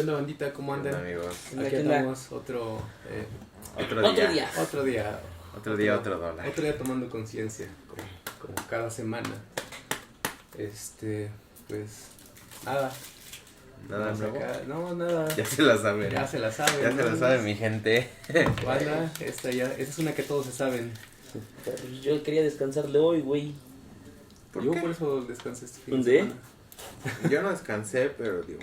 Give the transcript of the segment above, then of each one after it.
onda, bandita? ¿Cómo andan? Amigos. Aquí andamos otro día. Otro día, otro dólar. Otro día tomando conciencia, como cada semana. Pues, nada. Nada nuevo. No, nada. Ya se la saben. Ya se la saben. Ya se la sabe mi gente. Banda, esta es una que todos se saben. Yo quería descansarle hoy, güey. Yo por eso descansé este fin de ¿Dónde? semana. Yo no descansé, pero digo,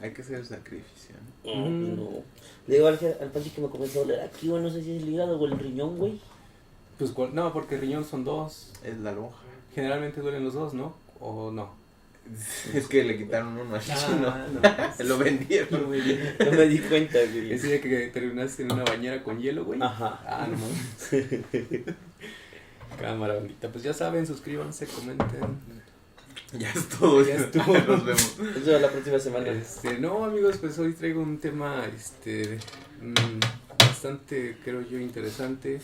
hay que hacer el sacrificio, ¿no? No. Le digo al Panchi que me comenzó a doler aquí, güey, no sé si es el hígado o el riñón, güey. Pues no, porque riñón son dos. Es la lonja. Generalmente duelen los dos, ¿no? ¿O no? Es que le quitaron uno al chino. No. Lo vendieron. Muy bien. No me di cuenta, güey. Ese día que terminaste en una bañera con hielo, güey. Ajá. No mames. Cámara, bandita. Pues ya saben, suscríbanse, comenten. Ya es todo. Ya estuvo. Nos vemos. Eso es la próxima semana. No, amigos, pues hoy traigo un tema, bastante, creo yo, interesante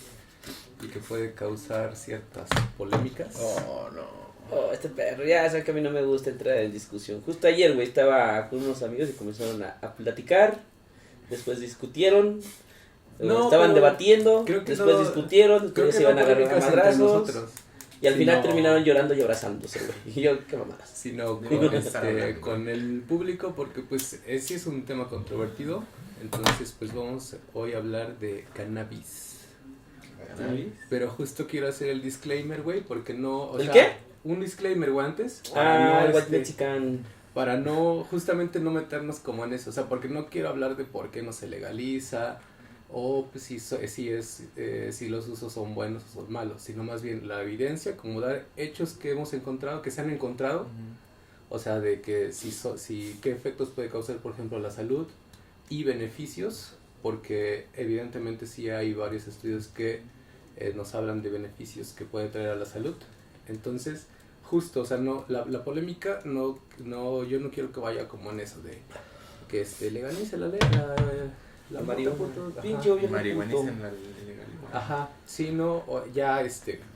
y que puede causar ciertas polémicas. Oh, no. Oh, este perro, ya saben que a mí no me gusta entrar en discusión. Justo ayer, güey, estaba con unos amigos y comenzaron a platicar. Después discutieron. No, estaban pero debatiendo. creo que después no- discutieron. Creo Después que se iban no a agarrar a polémicas entre madrazos. nosotros, Y al final sino- terminaron llorando y abrazándose, güey. Y yo, qué mamadas. sino Digo, con, estar hablando. con el público, porque pues sí es un tema controvertido. Entonces pues vamos hoy a hablar de cannabis. Pero justo quiero hacer el disclaimer, güey, porque no... O ¿El sea, qué? Un disclaimer, güey, antes. El no, White Mexican. para no, justamente no meternos como en eso. O sea, porque no quiero hablar de por qué no se legaliza o pues, si los usos son buenos o son malos, sino más bien la evidencia, como dar hechos que hemos encontrado, que se han encontrado. O sea, de que qué efectos puede causar, por ejemplo, a la salud y beneficios, porque evidentemente sí hay varios estudios que nos hablan de beneficios que puede traer a la salud. Entonces, justo, o sea, no la polémica, no yo no quiero que vaya como en eso de que legalice la ley, la marihuana. puto, ajá. Pinche obvio, Marihuanicen puto. la legalidad. Ajá, sí, no, ya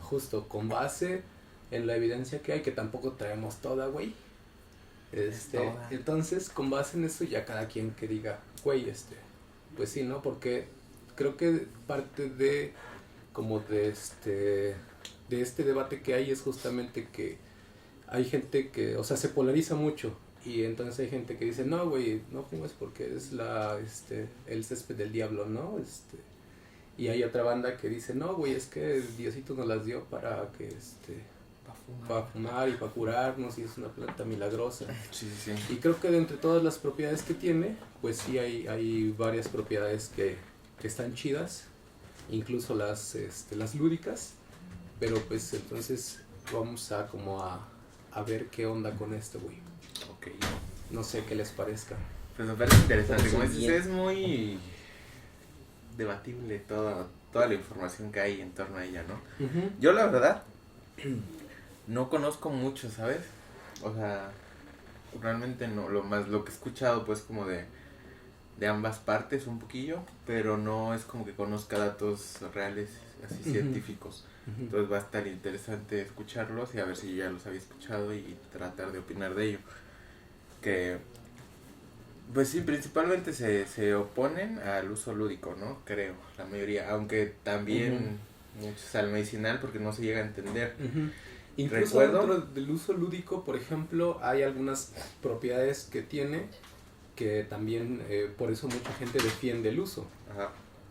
justo con base en la evidencia que hay, que tampoco traemos toda, güey. Toda. Entonces, con base en eso, ya cada quien que diga, güey, pues sí, ¿no? Porque creo que parte de este debate que hay es justamente que hay gente que, o sea, se polariza mucho. Y entonces hay gente que dice, no, güey, no fumes porque es el césped del diablo, ¿no? Y hay otra banda que dice, no, güey, es que Diosito nos las dio para que, para fumar y para curarnos y es una planta milagrosa. Sí. Y creo que de entre todas las propiedades que tiene, pues sí hay varias propiedades que están chidas, incluso las lúdicas, pero pues entonces vamos a ver qué onda con esto, güey. Ok. No sé qué les parezca. Pues me parece interesante. Como Parece dices, bien. es muy debatible toda la información que hay en torno a ella, ¿no? Yo la verdad no conozco mucho, ¿sabes? O sea, realmente no, lo que he escuchado pues como de ambas partes un poquillo, pero no es como que conozca datos reales así científicos. Entonces va a estar interesante escucharlos y a ver si yo ya los había escuchado y tratar de opinar de ello. Que pues sí, principalmente se oponen al uso lúdico, ¿no? Creo, la mayoría, aunque también muchos al medicinal porque no se llega a entender. Incluso Recuerdo- dentro del uso lúdico, por ejemplo, hay algunas propiedades que tiene que también por eso mucha gente defiende el uso. Ajá.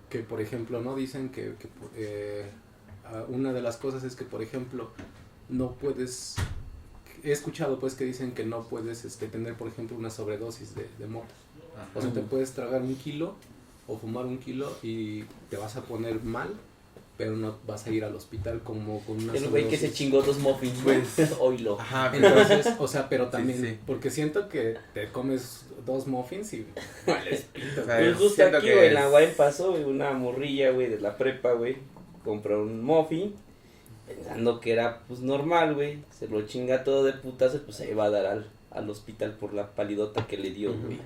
Que por ejemplo no dicen que una de las cosas es que por ejemplo no puedes, he escuchado pues que dicen que no puedes tener por ejemplo una sobredosis de mota. O sea, te puedes tragar 1 kilo o fumar 1 kilo y te vas a poner mal, pero no vas a ir al hospital como con una El güey que se sobredosis. chingó 2 muffins, Pues- oílo. Ajá, pero Entonces, o sea, pero también, Sí. porque siento que te comes 2 muffins y vales pito, O sea, Pues justo siento aquí, que güey, en es- la Guay pasó, güey, una morrilla, güey, de la prepa, güey, compró un muffin, pensando que era, pues, normal, güey, se lo chinga todo de putazo, pues se iba a dar al hospital por la palidota que le dio, güey.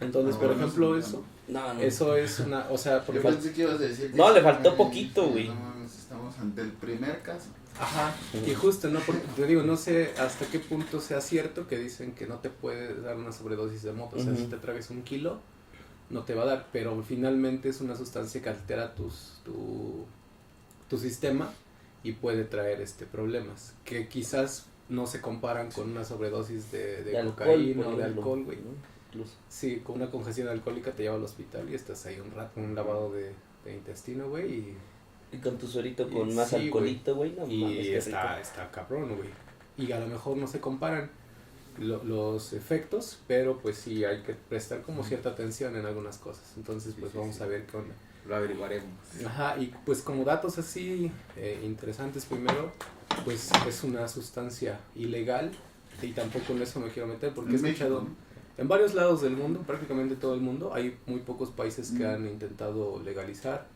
Entonces, No, por no ejemplo, sé, No, eso es una, o sea, por Yo ejemplo, pensé que ibas a decir. No, le faltó que- poquito, que güey. no mames, estamos ante el primer caso Ajá, y justo, ¿no? Porque te digo, no sé hasta qué punto sea cierto que dicen que no te puede dar una sobredosis de moto. O sea, si te tragues 1 kilo, no te va a dar, pero finalmente es una sustancia que altera tu sistema y puede traer problemas que quizás no se comparan con una sobredosis de cocaína o de alcohol, güey. Incluso. Sí, con una congestión alcohólica te lleva al hospital y estás ahí un rato, un lavado de intestino, güey, y con tu suerito con más alcoholito, güey, no y mames, está cabrón, güey. Y a lo mejor no se comparan los efectos, pero pues sí hay que prestar como cierta atención en algunas cosas. Entonces, pues vamos a ver qué onda. Lo averiguaremos. Ajá, y pues como datos así interesantes primero, pues es una sustancia ilegal y tampoco en eso me quiero meter porque he escuchado en varios lados del mundo, prácticamente todo el mundo, hay muy pocos países que han intentado legalizar.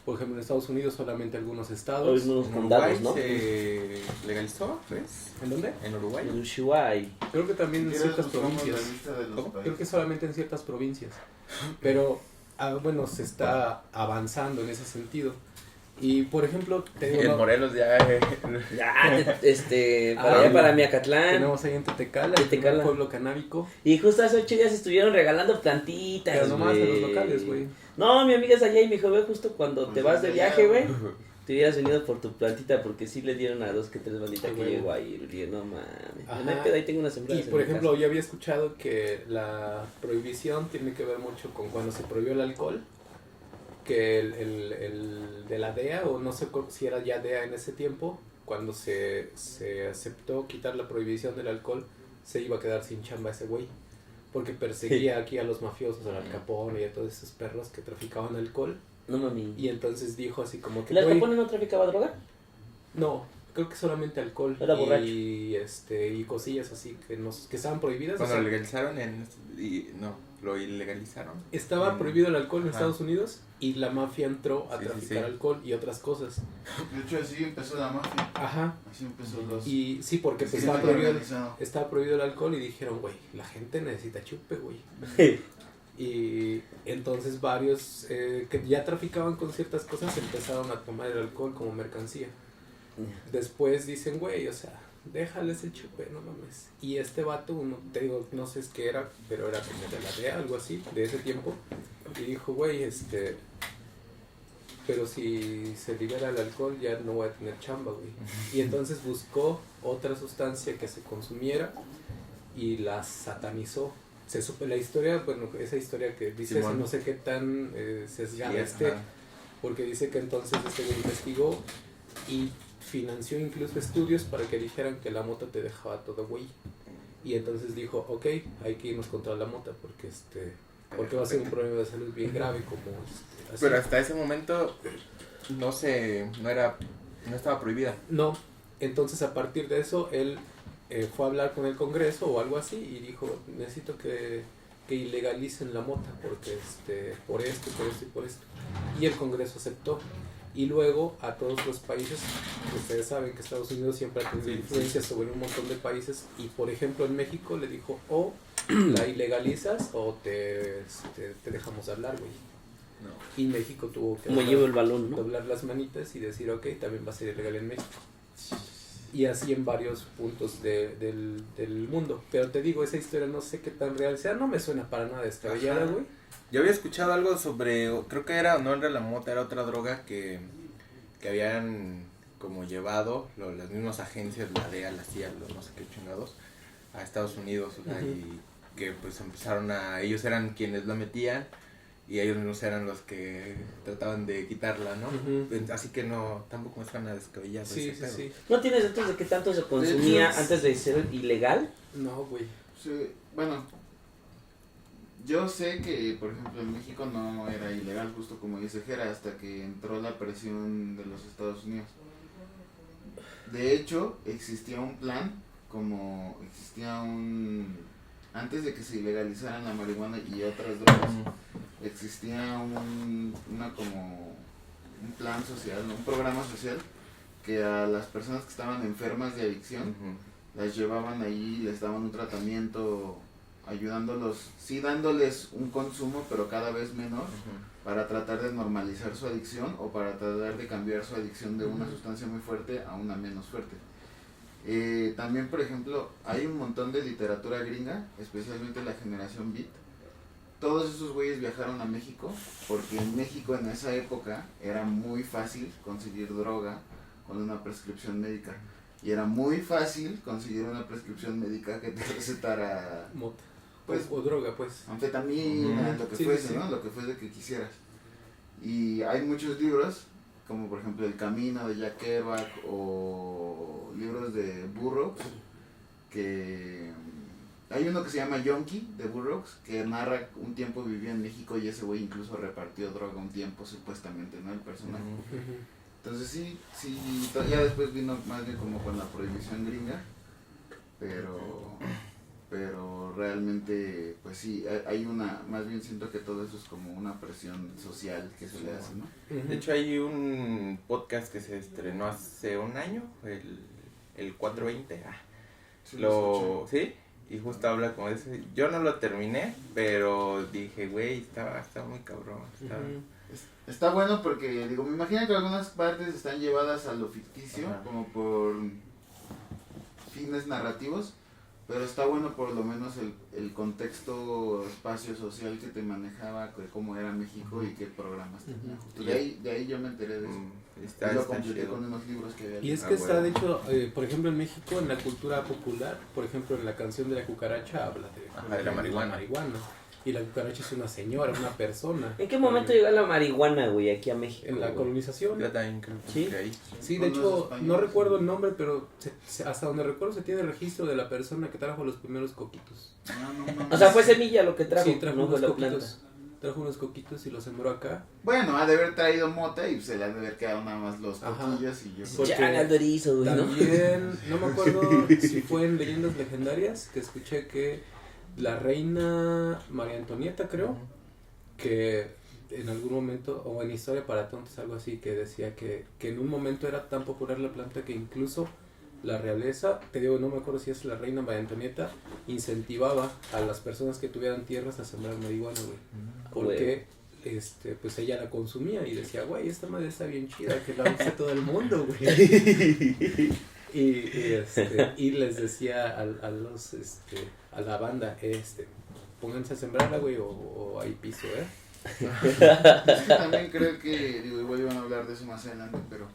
Por ejemplo, en Estados Unidos solamente algunos estados. Algunos En condados, Uruguay ¿no? se legalizó, ¿ves? ¿En dónde? En Uruguay. En Ushuaia. Creo que también en ciertas provincias. Creo que solamente en ciertas provincias. Pero, bueno, se está avanzando en ese sentido. Y, por ejemplo, te digo, En Morelos ya... Para allá, para Miacatlán. Tenemos ahí en Tetecala, el pueblo canábico. Y justo hace 8 días estuvieron regalando plantitas, pero nomás en los locales, güey. No, mi amiga es allá y me dijo, ve, justo cuando te vas de viaje, güey, te hubieras venido por tu plantita, porque sí le dieron a 2 que 3 banditas que llegó a ir, y no mames. No hay pedo, ahí tengo unas sembradas. Y por ejemplo, yo había escuchado que la prohibición tiene que ver mucho con cuando se prohibió el alcohol, que el de la DEA, o no sé si era ya DEA en ese tiempo, cuando se aceptó quitar la prohibición del alcohol, se iba a quedar sin chamba ese güey. Porque perseguía aquí a los mafiosos, al Al Capone y a todos esos perros que traficaban alcohol. No mami. Y entonces dijo así como que... ¿El Al Capone no traficaba droga? No, creo que solamente alcohol. Era borracho. Y cosillas así que estaban prohibidas. Cuando o sea, lo legalizaron lo ilegalizaron. estaba prohibido el alcohol en Estados Unidos y la mafia entró a traficar sí. alcohol y otras cosas. De hecho, así empezó la mafia. Ajá. Así empezó los... Y sí, porque pues, estaba prohibido el alcohol y dijeron, güey, la gente necesita chupe, güey. Y entonces varios que ya traficaban con ciertas cosas empezaron a tomar el alcohol como mercancía. Después dicen, güey, o sea, déjales el chupe, no mames. Y este vato, te digo, no sé qué era, pero era como de la DEA, algo así, de ese tiempo. Y dijo, güey, pero si se libera el alcohol ya no voy a tener chamba, güey. Y entonces buscó otra sustancia que se consumiera y la satanizó. Se supo la historia, bueno, esa historia que dice, no sé qué tan sesgada porque dice que entonces güey investigó y financió incluso estudios para que dijeran que la mota te dejaba todo güey. Y entonces dijo, ok, hay que irnos contra la mota porque va a ser un problema de salud bien grave como así. Pero hasta ese momento no estaba prohibida. No, entonces a partir de eso él fue a hablar con el Congreso o algo así y dijo, necesito que ilegalicen la mota porque por esto y por esto. Y el Congreso aceptó. Y luego a todos los países, ustedes saben que Estados Unidos siempre ha tenido influencia sobre un montón de países y por ejemplo en México le dijo, o la ilegalizas o te dejamos hablar, güey. No. Y México tuvo que llevo el balón, ¿no? doblar las manitas y decir, ok, también va a ser ilegal en México. Y así en varios puntos del mundo. Pero te digo, esa historia no sé qué tan real sea, no me suena para nada descabellada, güey. Yo había escuchado algo sobre, creo que no era la mota, era otra droga que habían como llevado las mismas agencias, la DEA, la CIA, no sé qué chingados, a Estados Unidos, o sea, y que pues ellos eran quienes la metían y ellos mismos eran los que trataban de quitarla, ¿no? Así que no, tampoco me suena descabellado. Sí. ¿No tienes datos de qué tanto se consumía antes de ser ilegal? No, güey. Sí, bueno, yo sé que, por ejemplo, en México no era ilegal, justo como dice Jera, hasta que entró la presión de los Estados Unidos. De hecho, existía un plan, antes de que se ilegalizaran la marihuana y otras drogas, existía un plan social, un programa social, que a las personas que estaban enfermas de adicción, las llevaban ahí, les daban un tratamiento, ayudándolos, sí dándoles un consumo, pero cada vez menor, para tratar de normalizar su adicción o para tratar de cambiar su adicción de una sustancia muy fuerte a una menos fuerte. También, por ejemplo, hay un montón de literatura gringa, especialmente la generación Beat. Todos esos güeyes viajaron a México porque en México en esa época era muy fácil conseguir droga con una prescripción médica. Y era muy fácil conseguir una prescripción médica que te recetara Mota. pues, O droga, pues. anfetamina, lo que Sí, fuese, sí, sí. ¿no? Lo que fuese que quisieras. Y hay muchos libros, como por ejemplo El Camino de Jack Kerouac o libros de Burroughs, que hay uno que se llama Yonki de Burroughs, que narra un tiempo vivió en México y ese güey incluso repartió droga un tiempo, supuestamente, ¿no? El personaje. Entonces sí, ya después vino más bien como con la prohibición gringa, pero realmente, pues sí, hay una, más bien siento que todo eso es como una presión social que se le hace, ¿no? De hecho hay un podcast que se estrenó hace un año, el 420, Sí, lo escuché. ¿sí? Y justo habla como ese, yo no lo terminé, pero dije, güey, está muy cabrón, Está bueno porque, digo, me imagino que algunas partes están llevadas a lo ficticio, Ajá. como por fines narrativos, pero está bueno por lo menos el contexto espacio social que te manejaba, cómo era México y qué programas tenía. De ahí yo me enteré de eso. Y lo completé con unos libros que había Y es leído. que está, de hecho, por ejemplo, en México, en la cultura popular, por ejemplo, en la canción de la cucaracha habla de la marihuana. Y la cucaracha es una señora, una persona. ¿En qué momento llegó la marihuana, güey, aquí a México? En la güey? colonización. Yo también creo ¿Sí? que ahí. Sí, Con de los hecho, españoles. no recuerdo el nombre, pero hasta donde recuerdo se tiene registro de la persona que trajo los primeros coquitos. O sea, fue semilla lo que trajo, Sí, trajo no fue unos la planta. coquitos. Trajo unos coquitos y los sembró acá. Bueno, ha de haber traído mota y se le han de haber quedado nada más los Ajá. coquillos y yo. Porque Ya, Galdorizo, güey, ¿no? También, no me acuerdo si fue en Leyendas Legendarias, que escuché que la reina María Antonieta, creo, que en algún momento, o en Historia para Tontos, algo así, que decía que en un momento era tan popular la planta que incluso la realeza, te digo, no me acuerdo si es la reina María Antonieta, incentivaba a las personas que tuvieran tierras a sembrar marihuana, güey. Porque pues ella la consumía y decía, güey, esta madre está bien chida, que la use todo el mundo, güey. Y les decía a los a la banda, pónganse a sembrarla, güey, o hay piso, Es que también creo que, digo, igual iban a hablar de eso más adelante, pero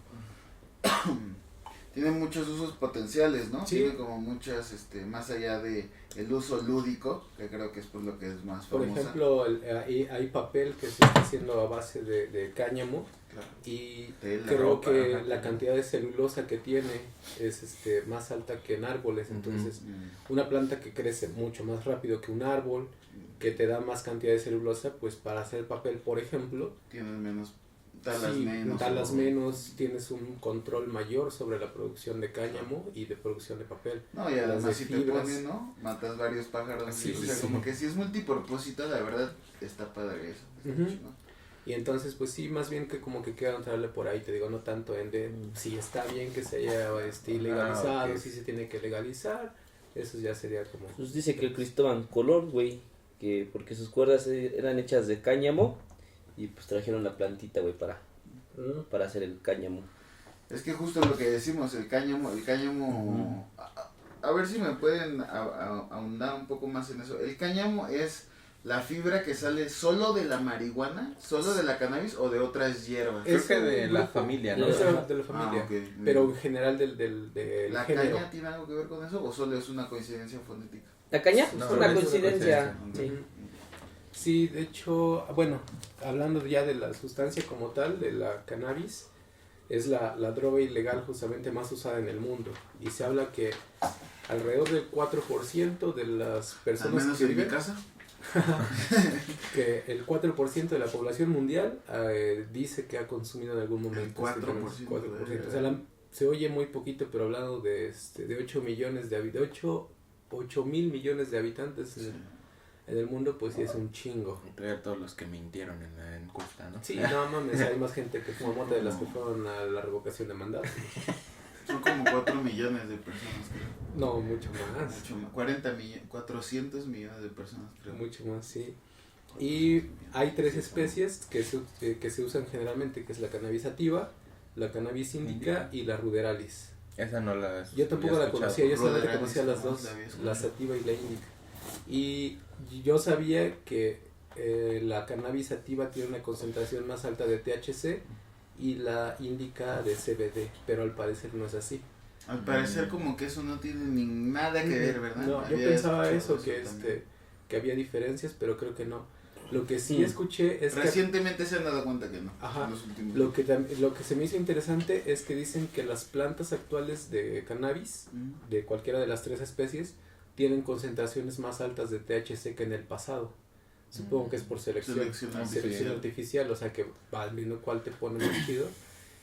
tiene muchos usos potenciales, ¿no? Sí. Tiene como muchas, más allá de el uso lúdico, que creo que es por lo que es más Por famosa. ejemplo, hay papel que se está haciendo a base de cáñamo, Claro. y Tela, creo ropa, que ajá, la cantidad de celulosa que tiene es más alta que en árboles. Entonces, una planta que crece mucho más rápido que un árbol, que te da más cantidad de celulosa, pues para hacer papel, por ejemplo, Tienes menos, talas sí, menos. talas o- menos, tienes un control mayor sobre la producción de cáñamo y de producción de papel. No, y las además de si te fibras. ponen, ¿no? Matas varios pájaros. Sí, o sí, sea, sí. como que si es multipropósito, la verdad, está padre eso. Está Ujú. chingón. Y entonces, pues sí, más bien que como que quiero entrarle por ahí, te digo, no tanto en de si está bien que se haya legalizado, ok. si se tiene que legalizar, eso ya sería como... Pues dice que el Cristóbal Colón, güey, que porque sus cuerdas eran hechas de cáñamo y pues trajeron la plantita, güey, para hacer el cáñamo. Es que justo lo que decimos, el cáñamo, a ver si me pueden ahondar un poco más en eso. El cáñamo es la fibra que sale solo de la marihuana, solo de la cannabis o de otras hierbas. Creo Es que un de la grupo. familia, ¿no? Es de la familia, Ah, ok. pero en general del ¿La género. caña tiene algo que ver con eso o solo es una coincidencia fonética? ¿La caña? No, es una es una coincidencia. coincidencia. Sí. Sí, de hecho, bueno, hablando ya de la sustancia como tal, de la cannabis, es la droga ilegal justamente más usada en el mundo. Y se habla que alrededor del 4% de las Al personas menos que en mi viven, casa. que el 4% de la población mundial dice que ha consumido en algún momento. El 4%, este 4%. O sea, se oye muy poquito, pero hablando de 8 millones de 8 mil millones de habitantes Sí. en el mundo, pues sí es un chingo. Incluir a todos los que mintieron en la encuesta, ¿no? Sí, no mames, hay más gente que fuma mota de las que fueron a la revocación de mandato. Son como 4 millones de personas, creo. No, mucho más. Mucho más. 400 millones de personas, creo. Mucho más, sí. Y hay 3 especies que se usan generalmente, que es la cannabis sativa, la cannabis indica y la ruderalis. Esa no la Yo tampoco la conocía, yo solamente Ruderalis, conocía las no, dos, la había escuchado. la sativa y la indica. Y yo sabía que la cannabis sativa tiene una concentración más alta de THC y la indica de CBD, pero al parecer no es así. Al parecer como que eso no tiene ni nada que ver, ¿verdad? No, yo Había pensaba escuchado eso, que también. que había diferencias, pero creo que no. Lo que sí escuché es que Recientemente se han dado cuenta que no. Ajá. En los últimos lo que se me hizo interesante es que dicen que las plantas actuales de cannabis, de cualquiera de las 3 especies, tienen concentraciones más altas de THC que en el pasado. Supongo que es por selección artificial, o sea que van viendo cuál te pone más chido.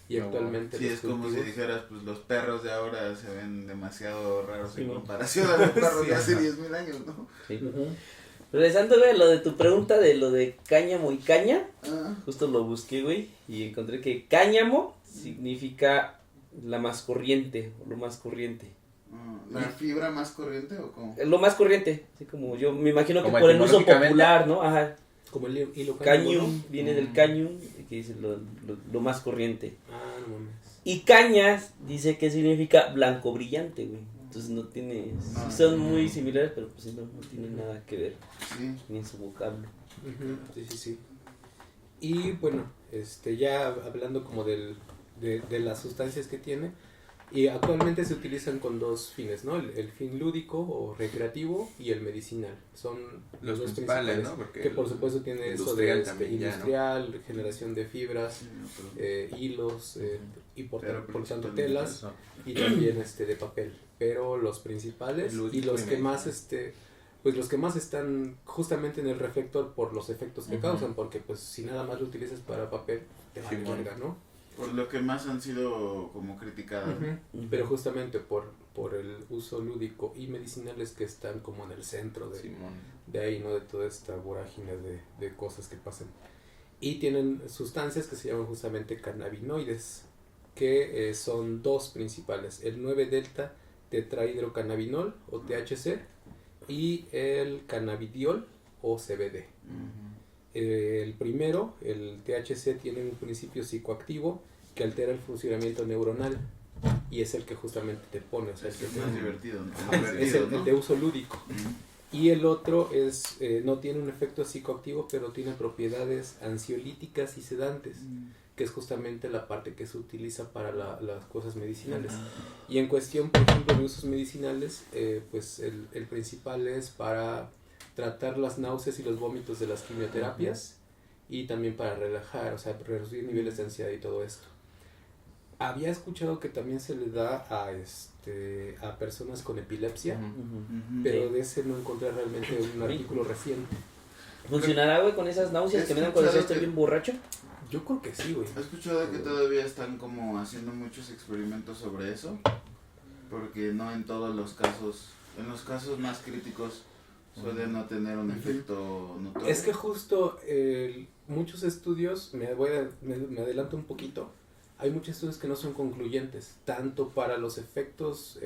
Y actualmente Sí, los es como si cultivos- dijeras, pues los perros de ahora se ven demasiado raros Sí, en ¿no? comparación a los perros Sí, de hace ajá. 10,000 años, ¿no? Sí. Ujú. Regresando, güey, a lo de tu pregunta de lo de cáñamo y caña, Ah, justo lo busqué, güey, y encontré que cáñamo significa la más corriente, o lo más corriente. ¿la fibra más corriente o cómo? Lo más corriente, así como yo me imagino que Como por el uso etimológicamente. popular, ¿no? Ajá, Como el hilo cañum, ¿no? viene del cañum, que dice lo más corriente. Ah, no mames. Y cañas dice que significa blanco brillante, güey. Entonces no tiene, sí son muy similares, pero pues no tienen nada que ver Sí. ni en su vocablo. Ujú, sí, sí, sí. Y bueno, ya hablando como de las sustancias que tiene, y actualmente se utilizan con 2 fines, ¿no? El fin lúdico o recreativo y el medicinal. Son Los dos principales, ¿no? Porque que por supuesto tiene eso de industrial también ya, ¿no? industrial, generación de fibras, hilos y por Pero tanto principalmente telas Eso. y también de papel. Pero los principales Lúdico y los y que más medicinal. pues los que más están justamente en el reflector por los efectos que Ujú. causan, porque pues si nada más lo utilizas para papel, te va a Simón. verga, ¿no? Por lo que más han sido como criticadas. ¿no? Ujú. Pero justamente por el uso lúdico y medicinal es que están como en el centro Simón. de ahí, ¿no? De toda esta vorágine de cosas que pasan. Y tienen sustancias que se llaman justamente cannabinoides, que son 2 principales, el 9-delta tetrahidrocannabinol o THC y el cannabidiol o CBD. El primero, el THC, tiene un principio psicoactivo que altera el funcionamiento neuronal y es el que justamente te pone, o sea, el que Es te- más divertido, ¿no? Ajá, es Divertido, el ¿no? de uso lúdico. Ujú. Y el otro es no tiene un efecto psicoactivo, pero tiene propiedades ansiolíticas y sedantes, que es justamente la parte que se utiliza para las cosas medicinales. Y en cuestión, por ejemplo, de usos medicinales, pues el principal es para tratar las náuseas y los vómitos de las quimioterapias y también para relajar, o sea, reducir niveles de ansiedad y todo esto. Había escuchado que también se le da a personas con epilepsia, Ujú. Ujú. pero de ese no encontré realmente un artículo reciente. ¿Funcionará, güey, con esas náuseas que me dan cuando yo estoy bien borracho? Yo creo que sí, güey. He escuchado que todavía están como haciendo muchos experimentos sobre eso, porque no en todos los casos, en los casos más críticos suele no tener un efecto notorio. Es que justo muchos estudios, me adelanto un poquito, hay muchos estudios que no son concluyentes, tanto para los efectos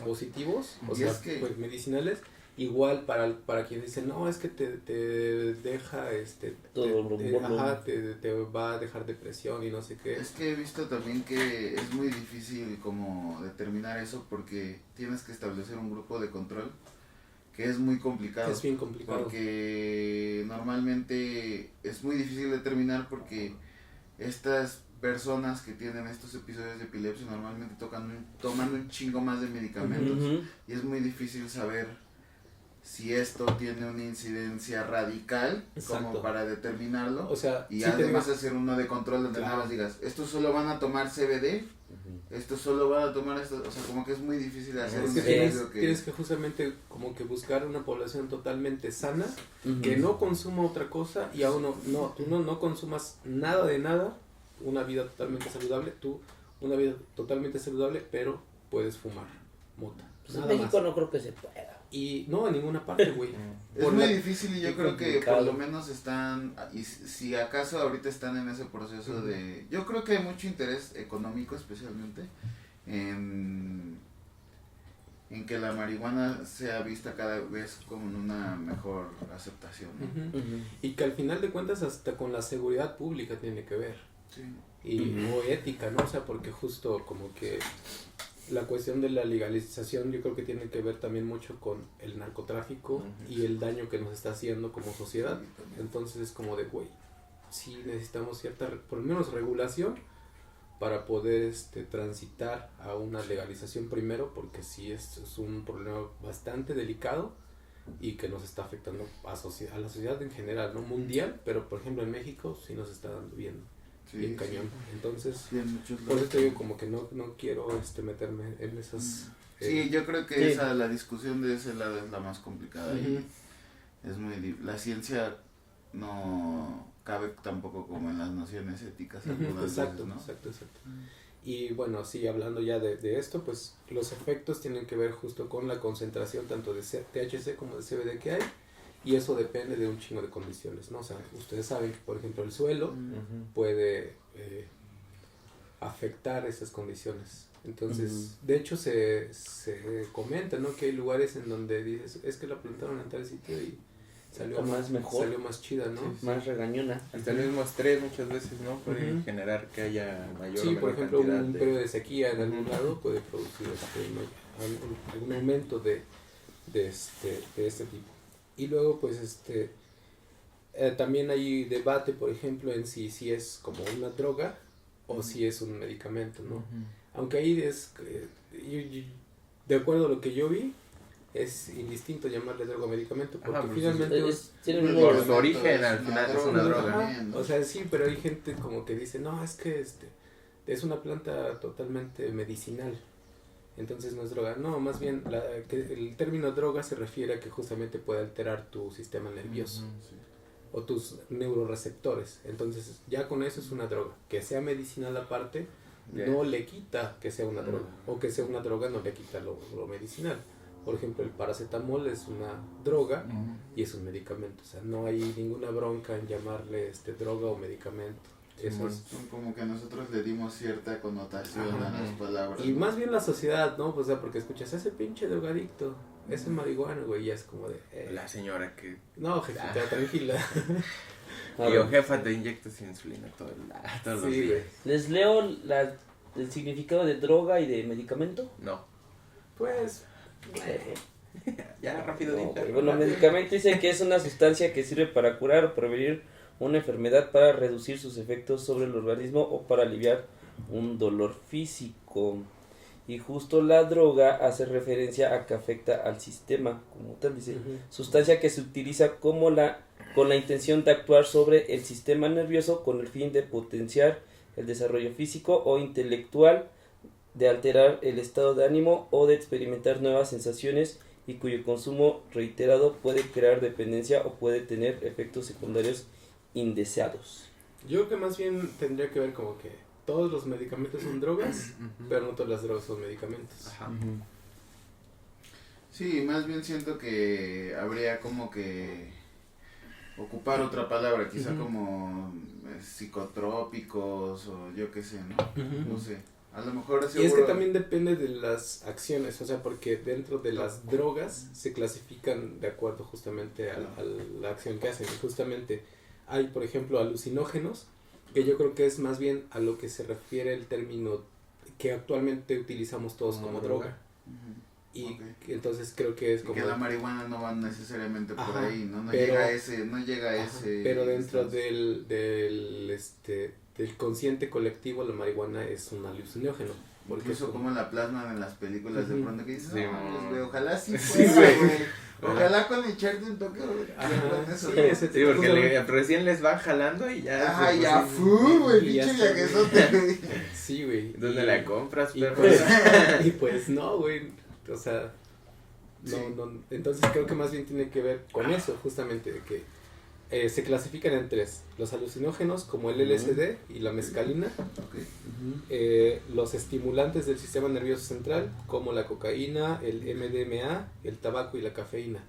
positivos, o Y sea, es que- pues, medicinales, igual para quien dice, no, es que te deja, Todo te va a dejar depresión y no sé qué. Es que he visto también que es muy difícil como determinar eso porque tienes que establecer un grupo de control que es muy complicado. Es bien complicado. Porque normalmente es muy difícil determinar porque estas personas que tienen estos episodios de epilepsia normalmente toman un chingo más de medicamentos Ujú. y es muy difícil saber si esto tiene una incidencia radical Exacto. como para determinarlo. O sea, Y sí además tenemos- hacer uno de control donde Claro. nada más digas, estos solo van a tomar CBD, estos solo van a tomar esto, o sea, como que es muy difícil hacer es un que estudio tienes que justamente como que buscar una población totalmente sana, Ujú. que no consuma otra cosa y aún tú no consumas nada de nada, una vida totalmente saludable, una vida totalmente saludable, pero puedes fumar mota. Pues en Nada México más. no creo que se pueda. Y no, en ninguna parte, güey. Es Por muy la- difícil y yo muy creo que por complicado. lo menos están, y si acaso ahorita están en ese proceso Ujú. de, yo creo que hay mucho interés económico especialmente en en que la marihuana sea vista cada vez como en una mejor aceptación, ¿no? Y que al final de cuentas hasta con la seguridad pública tiene que ver. Sí. O ética, ¿no? O sea, porque justo como que la cuestión de la legalización yo creo que tiene que ver también mucho con el narcotráfico y el daño que nos está haciendo como sociedad. Entonces es como de, güey, sí necesitamos cierta, por lo menos regulación para poder transitar a una legalización primero, porque sí es un problema bastante delicado y que nos está afectando a la sociedad en general, no mundial, pero por ejemplo en México sí nos está dando bien cañón. Entonces, sí, por eso te digo como que no quiero meterme en esas... Sí, yo creo que la discusión de ese lado es la más complicada y es muy... La ciencia no cabe tampoco como en las nociones éticas algunas veces, ¿no? Exacto. Y bueno, sí, hablando ya de esto, pues los efectos tienen que ver justo con la concentración tanto de THC como de CBD que hay, y eso depende de un chingo de condiciones, ¿no? O sea, ustedes saben que, por ejemplo, el suelo puede afectar esas condiciones. Entonces, de hecho se comenta, ¿no? Que hay lugares en donde dices, es que la plantaron en tal sitio y salió más chida, ¿no? Sí. Más regañona. Hasta el mismo estrés muchas veces, ¿no? Puede generar que haya mayor o menor por ejemplo, un de... periodo de sequía en algún lado puede producir algún aumento de este tipo. Y luego, pues, también hay debate, por ejemplo, en si es como una droga o si es un medicamento, ¿no? Aunque ahí es, de acuerdo a lo que yo vi, es indistinto llamarle droga o medicamento, porque pues finalmente por su origen al final es una droga. O sea, sí, pero hay gente como que dice, no, es que es una planta totalmente medicinal, entonces no es droga. No, más bien el término droga se refiere a que justamente puede alterar tu sistema nervioso o tus neuroreceptores. Entonces ya con eso es una droga. Que sea medicinal aparte no le quita que sea una droga, o que sea una droga no le quita lo medicinal. Por ejemplo, el paracetamol es una droga y es un medicamento. O sea, no hay ninguna bronca en llamarle droga o medicamento. Eso es como que nosotros le dimos cierta connotación a las palabras. Y más bien la sociedad, ¿no? O sea, porque escuchas, ese pinche drogadicto, ese marihuana, güey, ya es como de... La señora que... No, jefita, tranquila. Y yo, jefa, te inyectas insulina todos los días. ¿Les leo el significado de droga y de medicamento? No. Pues... Ya, rápido. Bueno, medicamento dice que es una sustancia que sirve para curar o prevenir una enfermedad, para reducir sus efectos sobre el organismo o para aliviar un dolor físico. Y justo la droga hace referencia a que afecta al sistema, como tal dice, sustancia que se utiliza con la intención de actuar sobre el sistema nervioso con el fin de potenciar el desarrollo físico o intelectual, de alterar el estado de ánimo o de experimentar nuevas sensaciones, y cuyo consumo reiterado puede crear dependencia o puede tener efectos secundarios indeseados. Yo creo que más bien tendría que ver como que todos los medicamentos son drogas, pero no todas las drogas son medicamentos. Sí, más bien siento que habría como que ocupar otra palabra, quizá como psicotrópicos o yo qué sé, ¿no? No sé. A lo mejor y es que también depende de las acciones, o sea, porque dentro de las drogas se clasifican de acuerdo justamente a la acción que hacen. Y justamente hay, por ejemplo, alucinógenos, que yo creo que es más bien a lo que se refiere el término que actualmente utilizamos todos como droga. Y entonces creo que es como... que la marihuana no va necesariamente por ahí, ¿no? No llega a ese... Pero dentro del consciente colectivo, la marihuana es un alucinógeno. Porque eso como la plasman en las películas de pronto que dices, sí, güey, ojalá sí fuera, güey. Ojalá con echarte un toque, sí, porque recién les va jalando y ya... ya güey, pinche viajezote. Sí, güey. ¿Dónde la compras, perro? Y pues no, güey, o sea, no, entonces creo que más bien tiene que ver con eso, justamente, de que se clasifican en tres: los alucinógenos como el LSD y la mescalina, los estimulantes del sistema nervioso central como la cocaína, el MDMA, el tabaco y la cafeína,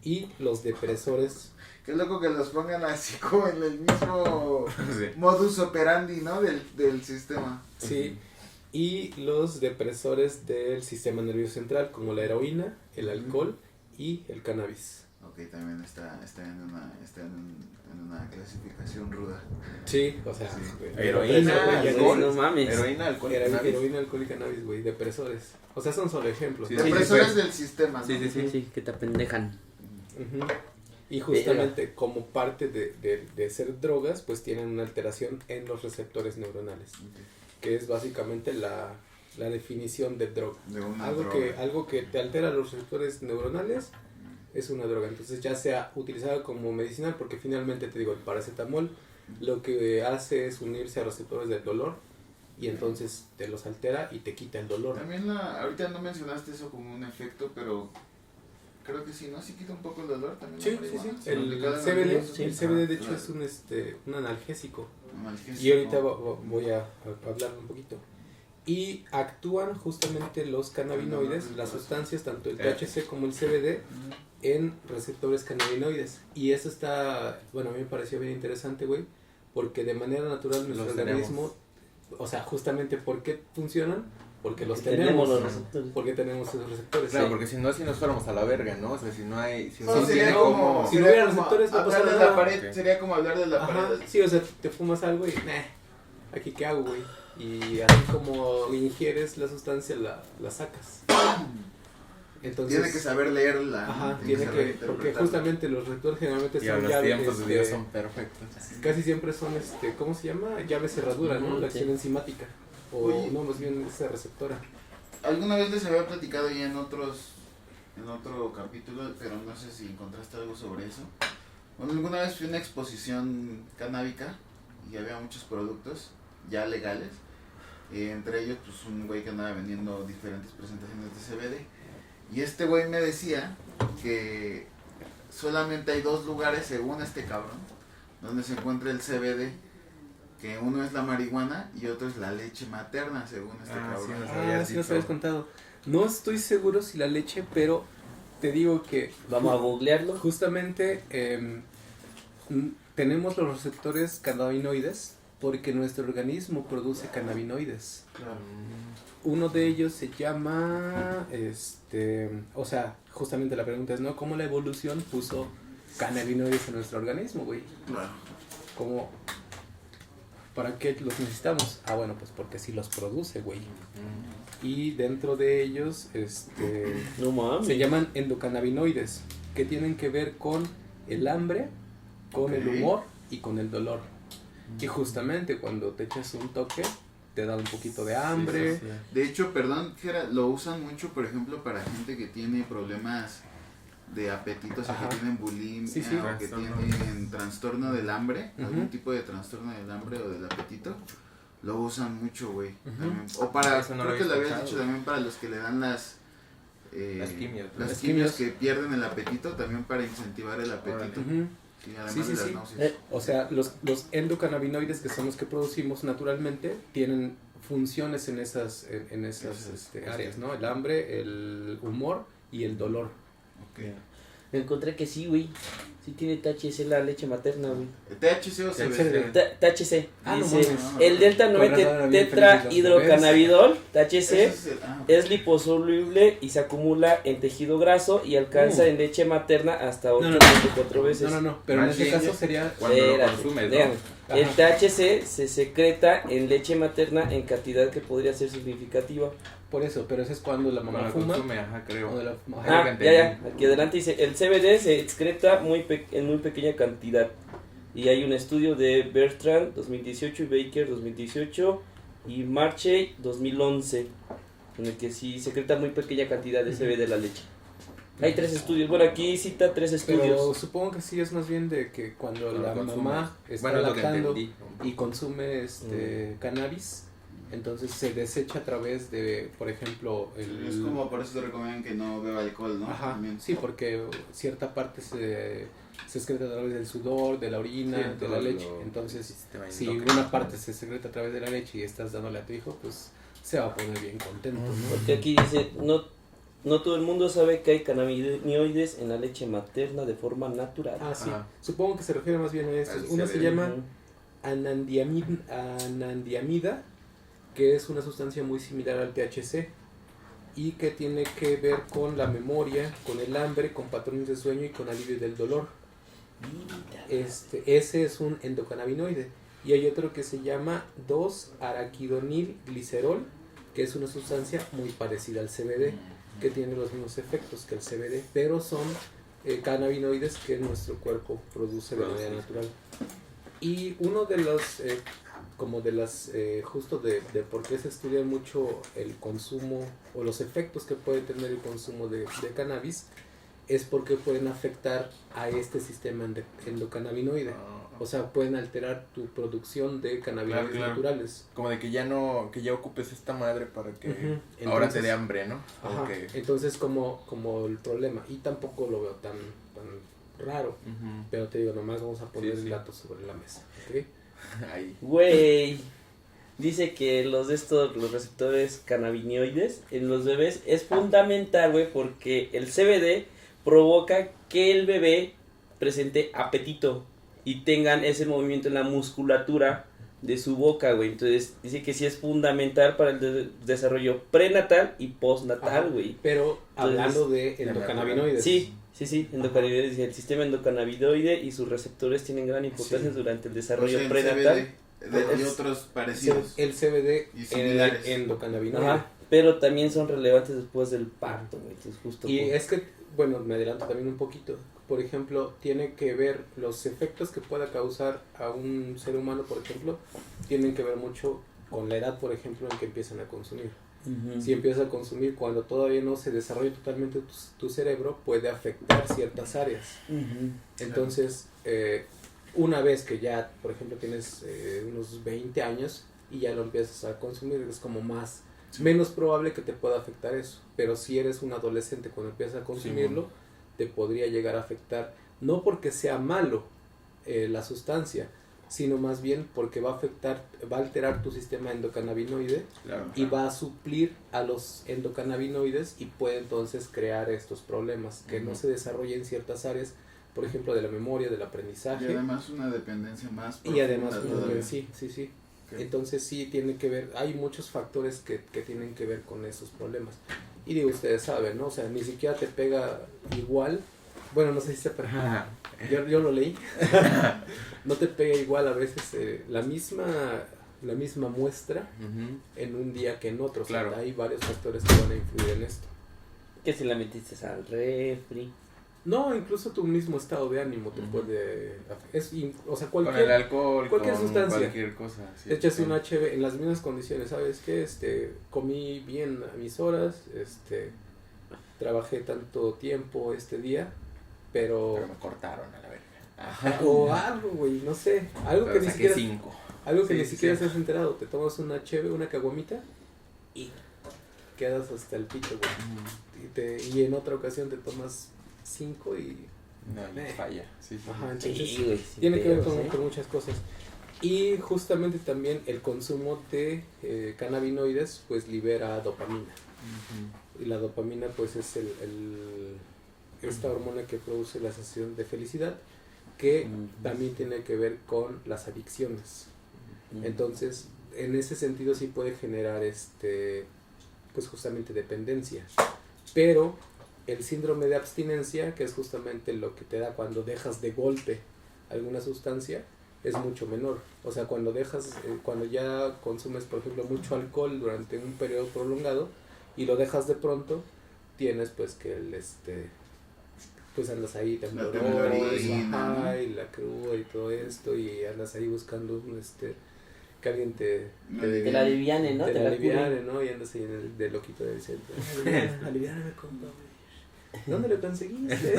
y los depresores. Qué loco que los pongan así como en el mismo modus operandi, ¿no? Del sistema. Sí, y los depresores del sistema nervioso central, como la heroína, el alcohol y el cannabis. Ok, también está en una clasificación ruda. Sí, o sea, Sí. güey, Heroína, güey, alcohol, no mames. Heroína, alcohol, cannabis. heroína, alcohol y cannabis, güey, depresores. O sea, son solo ejemplos. Sí, ¿no? sí. Depresores del sistema, ¿no? Sí, que te apendejan. Ujú. Y justamente como parte de ser drogas, pues tienen una alteración en los receptores neuronales, que es básicamente la definición de droga. De una Algo droga. que te altera los receptores neuronales es una droga. Entonces ya sea utilizada como medicinal, porque finalmente te digo, el paracetamol lo que hace es unirse a receptores del dolor y entonces te los altera y te quita el dolor. También ahorita no mencionaste eso como un efecto, pero creo que sí, ¿no? Sí quita un poco el dolor también. Sí, la sí, marihuana. sí. El Aplicada en CBD, algunos- el CBD de hecho claro. es un analgésico. Analgésico. Y ahorita voy a hablar un poquito. Y actúan justamente los cannabinoides, las sustancias, tanto el THC como el CBD, en receptores cannabinoides. Y eso está, bueno, a mí me pareció bien interesante, güey, porque de manera natural nuestro Los organismo, o sea, justamente ¿por qué funcionan? Porque los Tenemos tenemos, los receptores. porque tenemos esos receptores. Claro, Sí. porque si no, si nos fuéramos a la verga, ¿no? O sea, si no hay... Si No, no sería tiene como, si no sería hubiera como receptores, no hablar pasa de nada. la pared, Ok. sería como hablar de la Ajá, pared. sí, o sea, te fumas algo y, ¿aquí qué hago, güey? Y así como ingieres la sustancia, la sacas. Entonces, Tiene que saber leerla. ¿no? ajá, Tiene tiene saber que, porque interpretarla. justamente los receptores generalmente Y a son los llaves, tiempos de Dios son perfectos. casi siempre son, ¿cómo se llama? Llave cerradura, ¿no? Ujú, La acción sí. enzimática. O Oye. no, más bien esa receptora. Alguna vez les había platicado ya en otro capítulo, pero no sé si encontraste algo sobre eso. Bueno, alguna vez fui a una exposición canábica y había muchos productos ya legales. Entre ellos, pues un güey que andaba vendiendo diferentes presentaciones de CBD. Y este güey me decía que solamente hay 2 lugares, según este cabrón, donde se encuentra el CBD. Que uno es la marihuana y otro es la leche materna, según este cabrón. sí, nos Ah, habías sí nos dicho. habías contado. No estoy seguro si la leche, pero te digo que Vamos a googlearlo. justamente tenemos los receptores cannabinoides porque nuestro organismo produce cannabinoides. Claro. Uno de ellos se llama, o sea, justamente la pregunta es, ¿no? ¿Cómo la evolución puso cannabinoides en nuestro organismo, güey? Claro. ¿Cómo? ¿Para qué los necesitamos? Ah, bueno, pues porque sí los produce, güey. Y dentro de ellos, No mames. se llaman endocannabinoides, que tienen que ver con el hambre, con el Ok. humor y con el dolor. Y justamente cuando te echas un toque, te da un poquito de hambre. Sí, sí, sí. De hecho, perdón, Jera, lo usan mucho, por ejemplo, para gente que tiene problemas de apetito, o sea, Ajá. que tienen bulimia Sí, sí. o que Trastorno. tienen trastorno del hambre, Ujú. algún tipo de trastorno del hambre o del apetito, lo usan mucho, güey. Ujú. También. O para, Eso no creo lo que había lo habías escuchado. dicho también para los que le dan las Las quimios, ¿no? las Las quimios quimios. que pierden el apetito, también para incentivar el apetito. Ujú. Y además Sí, sí, de las sí. náuseas. O sea, los endocannabinoides, que son los que producimos naturalmente, tienen funciones en esas áreas, ¿no? El hambre, el humor y el dolor. Ok. Encontré que sí, güey. Sí tiene THC la leche materna, güey. ¿THC o CBD? THC. Ah, no Dice, mames. el delta Con 9 razón, era bien feliz tetrahidrocannabidol, THC, Ese es el- es liposoluble y se acumula en tejido graso y alcanza en leche materna hasta No, no, no. 8.4 veces. No, pero en ese Machín. caso sería... Cuando lo Espérate, consumes, dígame. ¿no? El Ajá. THC se secreta en leche materna en cantidad que podría ser significativa. Por eso, pero eso es cuando la mamá Cuando fuma. consume, ajá, creo. Cuando la- Creo ajá. que Ah, entendí. ya. Aquí adelante dice, el CBD se excreta en muy pequeña cantidad. Y hay un estudio de Bertrand 2018 y Baker 2018 y Marche 2011 en el que sí secreta muy pequeña cantidad de CBD de la leche. Hay 3 estudios. Bueno, aquí cita 3 Pero estudios. supongo que sí es más bien de que cuando Cuando la consumes. mamá está Bueno, es lo que lactando entendí. y consume cannabis, entonces se desecha a través de, por ejemplo, Es como por eso te recomiendan que no beba alcohol, ¿no? Ajá, También. sí, porque cierta parte se excreta a través del sudor, de la orina, Sí, de todo la leche. lo- Entonces, sistema si endocrino. una parte se secreta a través de la leche y estás dándole a tu hijo, pues se va a poner bien contento, ¿no? Porque aquí dice, no todo el mundo sabe que hay cannabinoides en la leche materna de forma natural. Ah, sí. Ajá. Supongo que se refiere más bien a esto. Al Uno se CBD. llama Ujú. anandiamida, que es una sustancia muy similar al THC y que tiene que ver con la memoria, con el hambre, con patrones de sueño y con alivio del dolor. Ese es un endocannabinoide. Y hay otro que se llama 2-araquidonilglicerol, que es una sustancia muy parecida al CBD, que tiene los mismos efectos que el CBD, pero son cannabinoides que nuestro cuerpo produce de manera natural. Y uno de los, como de las, justo de por qué se estudia mucho el consumo o los efectos que puede tener el consumo de cannabis, es porque pueden afectar a este sistema endocannabinoide. O sea, pueden alterar tu producción de cannabinoides naturales. Como de que ya no, que ya ocupes esta madre para que Entonces, ahora te dé hambre, ¿no? Ajá, Okay. entonces como el problema, y tampoco lo veo tan raro, pero te digo, nomás vamos a poner el dato sobre la mesa, ¿ok? Ahí. Güey, dice que los receptores cannabinoides en los bebés es fundamental, güey, porque el CBD provoca que el bebé presente apetito y tengan ese movimiento en la musculatura de su boca, güey. Entonces dice que sí es fundamental para el desarrollo prenatal y postnatal, güey. Pero hablando de endocannabinoides. Sí, endocannabinoides. El sistema endocannabinoide y sus receptores tienen gran importancia durante el desarrollo prenatal. Y otros parecidos. El CBD y en el endocannabinoide. Ajá, pero también son relevantes después del parto, güey. Entonces justo es que, bueno, me adelanto también un poquito. Por ejemplo, tiene que ver los efectos que pueda causar a un ser humano, por ejemplo, tienen que ver mucho con la edad, por ejemplo, en que empiezan a consumir. Si empiezas a consumir cuando todavía no se desarrolla totalmente tu cerebro, puede afectar ciertas áreas. Entonces, una vez que ya, por ejemplo, tienes unos 20 años y ya lo empiezas a consumir, es como menos probable que te pueda afectar eso. Pero si eres un adolescente cuando empiezas a consumirlo, te podría llegar a afectar, no porque sea malo la sustancia, sino más bien porque va a alterar tu sistema endocannabinoide y va a suplir a los endocannabinoides y puede entonces crear estos problemas que no se desarrollan en ciertas áreas, por ejemplo, de la memoria, del aprendizaje. Y además una dependencia más profunda. Y además, sí. Okay. Entonces sí tiene que ver, hay muchos factores que tienen que ver con esos problemas. Y digo, ustedes saben, ¿no? O sea, ni siquiera te pega igual. Bueno, no sé si se pega. Yo lo leí. No te pega igual a veces la misma muestra en un día que en otro. Claro. O sea, hay varios factores que van a influir en esto. Que si la metiste al refri. No, incluso tu mismo estado de ánimo te puede... o sea, con el alcohol, cualquier con sustancia. cualquier cosa. Sí, te echas un HB en las mismas condiciones, ¿sabes qué? Comí bien a mis horas, trabajé tanto tiempo este día, pero me cortaron a la verga. Ajá, o algo, güey, no sé, algo que ni siquiera... 5. Algo que ni siquiera se has enterado, te tomas una cheve, una caguamita y quedas hasta el pito, güey. Y en otra ocasión te tomas 5 y... No, falla. Sí. Ajá, entonces sí, tiene que ver con muchas cosas. Y justamente también el consumo de cannabinoides pues libera dopamina. Y la dopamina pues es esta hormona que produce la sensación de felicidad, que también tiene que ver con las adicciones. Entonces, en ese sentido sí puede generar pues justamente dependencia. Pero el síndrome de abstinencia, que es justamente lo que te da cuando dejas de golpe alguna sustancia, es mucho menor. O sea, cuando cuando ya consumes, por ejemplo, mucho alcohol durante un periodo prolongado y lo dejas de pronto, tienes pues que pues andas ahí tembloroso, y la cruda y todo esto, y andas ahí buscando que alguien te la aliviane, ¿no? Te la aliviane, ¿no? Y andas ahí de loquito del centro. Aliviáname, compa, güey. ¿Dónde lo conseguiste?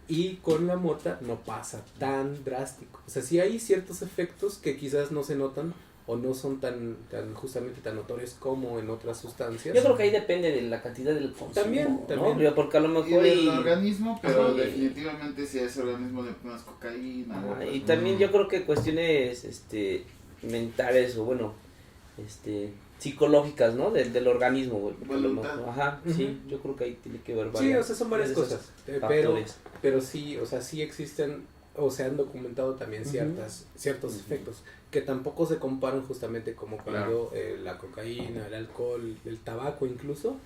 Y con la mota no pasa tan drástico. O sea, sí hay ciertos efectos que quizás no se notan o no son tan justamente tan notorios como en otras sustancias. Yo creo que ahí depende de la cantidad del consumo. También. ¿no? Porque a lo mejor y del organismo, pero definitivamente si a ese organismo le pones cocaína. Y también yo creo que cuestiones mentales o bueno, psicológicas, ¿no? Del organismo, güey. Ajá, sí, yo creo que ahí tiene que ver varias. Sí, o sea, son varias cosas. Pero sí, o sea, sí existen, o se han documentado también ciertos efectos que tampoco se comparan justamente como cuando la cocaína, el alcohol, el tabaco incluso,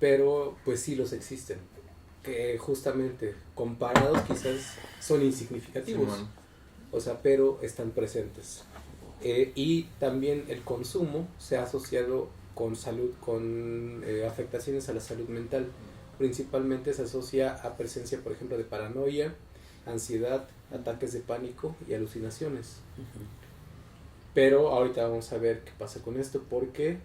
pero pues sí los existen, que justamente comparados quizás son insignificativos, Sí, o sea, pero están presentes. Y también el consumo se ha asociado con salud, con afectaciones a la salud mental. Principalmente se asocia a presencia, por ejemplo, de paranoia, ansiedad, ataques de pánico y alucinaciones. Pero ahorita vamos a ver qué pasa con esto, porque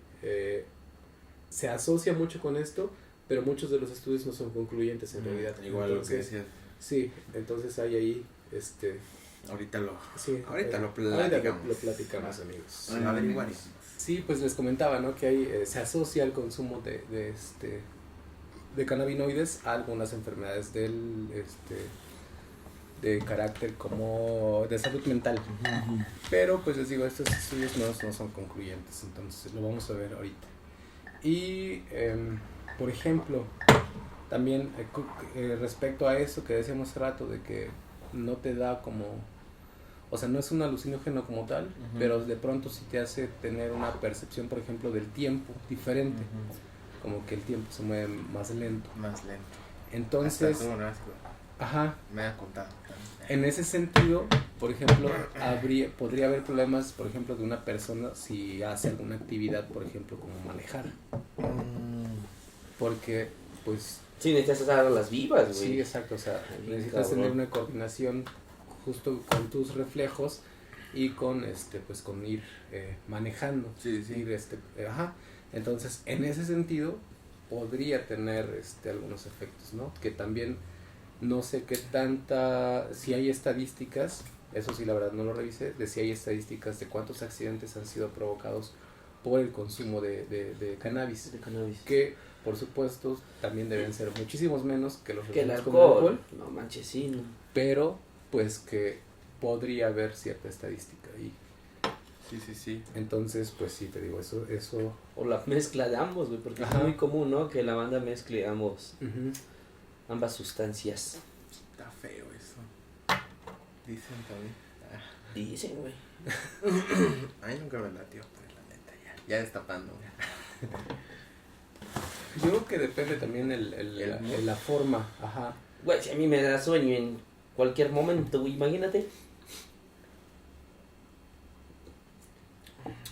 se asocia mucho con esto, pero muchos de los estudios no son concluyentes en realidad. Igual entonces, lo que decías. Sí, entonces hay ahí Ahorita lo ahorita platicamos. lo platicamos, amigos. Lo averiguaremos. Sí, pues les comentaba, ¿no? Que hay, se asocia el consumo de cannabinoides a algunas enfermedades de carácter como de salud mental. Pero pues les digo, estos estudios no son concluyentes, entonces lo vamos a ver ahorita. Y por ejemplo, también respecto a eso que decíamos hace rato, de que no te da como, o sea, no es un alucinógeno como tal, pero de pronto sí te hace tener una percepción, por ejemplo, del tiempo diferente, como que el tiempo se mueve más lento. Entonces, ajá, me ha contado. en ese sentido, por ejemplo, podría haber problemas, por ejemplo, de una persona si hace alguna actividad, por ejemplo, como manejar, porque, pues, Sí, necesitas hacer las vivas, güey. sí, exacto, o sea, Bien necesitas cabrón. tener una coordinación justo con tus reflejos y con pues con ir manejando. Sí. Ir, ajá. Entonces, en ese sentido podría tener algunos efectos, ¿no? Que también no sé qué si hay estadísticas, eso sí la verdad no lo revisé, de si hay estadísticas de cuántos accidentes han sido provocados por el consumo de cannabis. De cannabis. Que por supuesto también deben ser muchísimos menos que los Que el relacionados con alcohol. el No manches, sí, no. pero pues que podría haber cierta estadística ahí. Sí. Entonces, pues sí, te digo, eso O la mezcla de ambos, güey, porque Ajá. es muy común, ¿no? Que la banda mezcle ujú. ambas sustancias. Está feo eso. Dicen también. Dicen, güey. Ay, nunca me latió, pues la neta, ya destapando. Yo creo que depende también la forma, ajá. Güey, si a mí me da sueño en cualquier momento, güey, imagínate.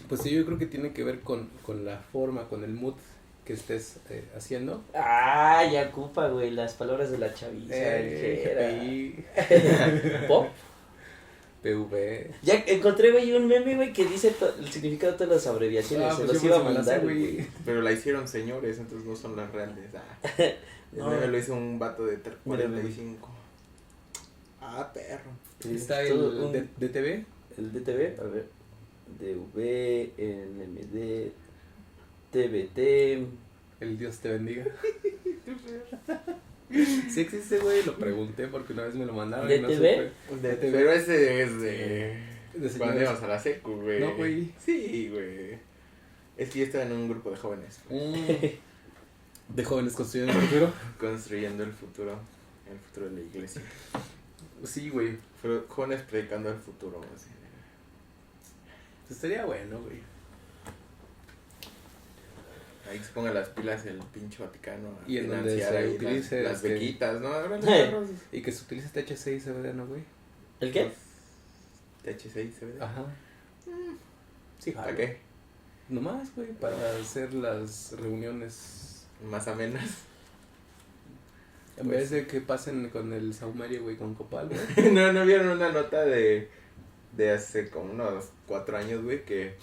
Pues sí, yo creo que tiene que ver con la forma, con el mood que estés haciendo. Ah, ya ocupa, güey, las palabras de la chaviza. GPI, Pop. PV. Ya encontré, güey, un meme, güey, que dice el significado de todas las abreviaciones. Se Pues los yo iba a me la sé, mandar, güey. Pero la hicieron señores, entonces no son las reales. El No. meme lo hizo un vato de 45. Perro. Está Todo el DTV. El DTV, a ver. DV, NMD, TBT. El Dios te bendiga. Sí existe, güey, lo pregunté porque una vez me lo mandaron. y no ¿DTV? supe. Pero ese es de De cuando señores. íbamos a la secu, güey. No, güey. Sí, güey. Es que yo estaba en un grupo de jóvenes De jóvenes construyendo el futuro. construyendo el futuro de la iglesia. Sí, güey. Pero jóvenes predicando el futuro, así. Estaría bueno, güey. Ahí que se pongan las pilas el pinche Vaticano a Y en donde financiar se ahí utilice, las bequitas, ¿no? Ahora los Hey. carros. Y que se utilice THC y CBD, ¿no, güey? ¿El qué? THC y CBD. Ajá. Sí, ¿Para jalo. qué? Nomás, güey, para hacer las reuniones. Más amenas. En Pues vez de que pasen con el saumerio, güey, con copal, güey. ¿No vieron una nota de hace como unos 4 años, güey? Que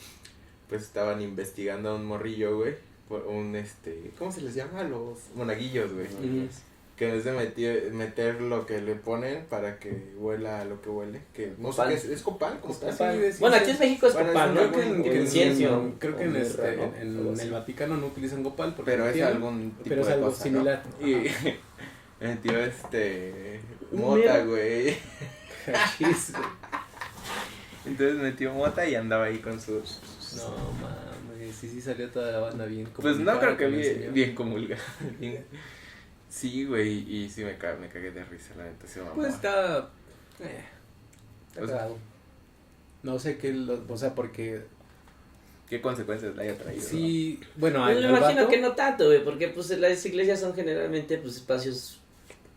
pues estaban investigando a un morrillo, güey. Por un, ¿cómo se les llama? Los monaguillos, güey. Ujú. Que en vez de meter lo que le ponen para que huela lo que huele. Que no sé Copal. qué es copal, como tal. Sí, de Bueno, aquí en México es Bueno, copal, es ¿no? una Creo que buena- en Incienso. creo que o en, mirra, ¿no? en Algo el así. Vaticano no utilizan copal porque Pero no es tienen, algún tipo pero es de algo cosa, similar. ¿no? Y metió Un mota, mero. güey. Hachís, güey. Entonces metió mota y andaba ahí con sus... No mames, sí salió toda la banda bien. Pues no comunicada creo que con el señor. bien comulga. Sí, güey, y sí me cagué de risa, la neta, se mamó. Pues está. O sea, no sé qué, o sea, porque... ¿Qué consecuencias le haya traído? Sí, bueno, Pues me al imagino vato, que no tanto, güey, porque pues las iglesias son generalmente pues espacios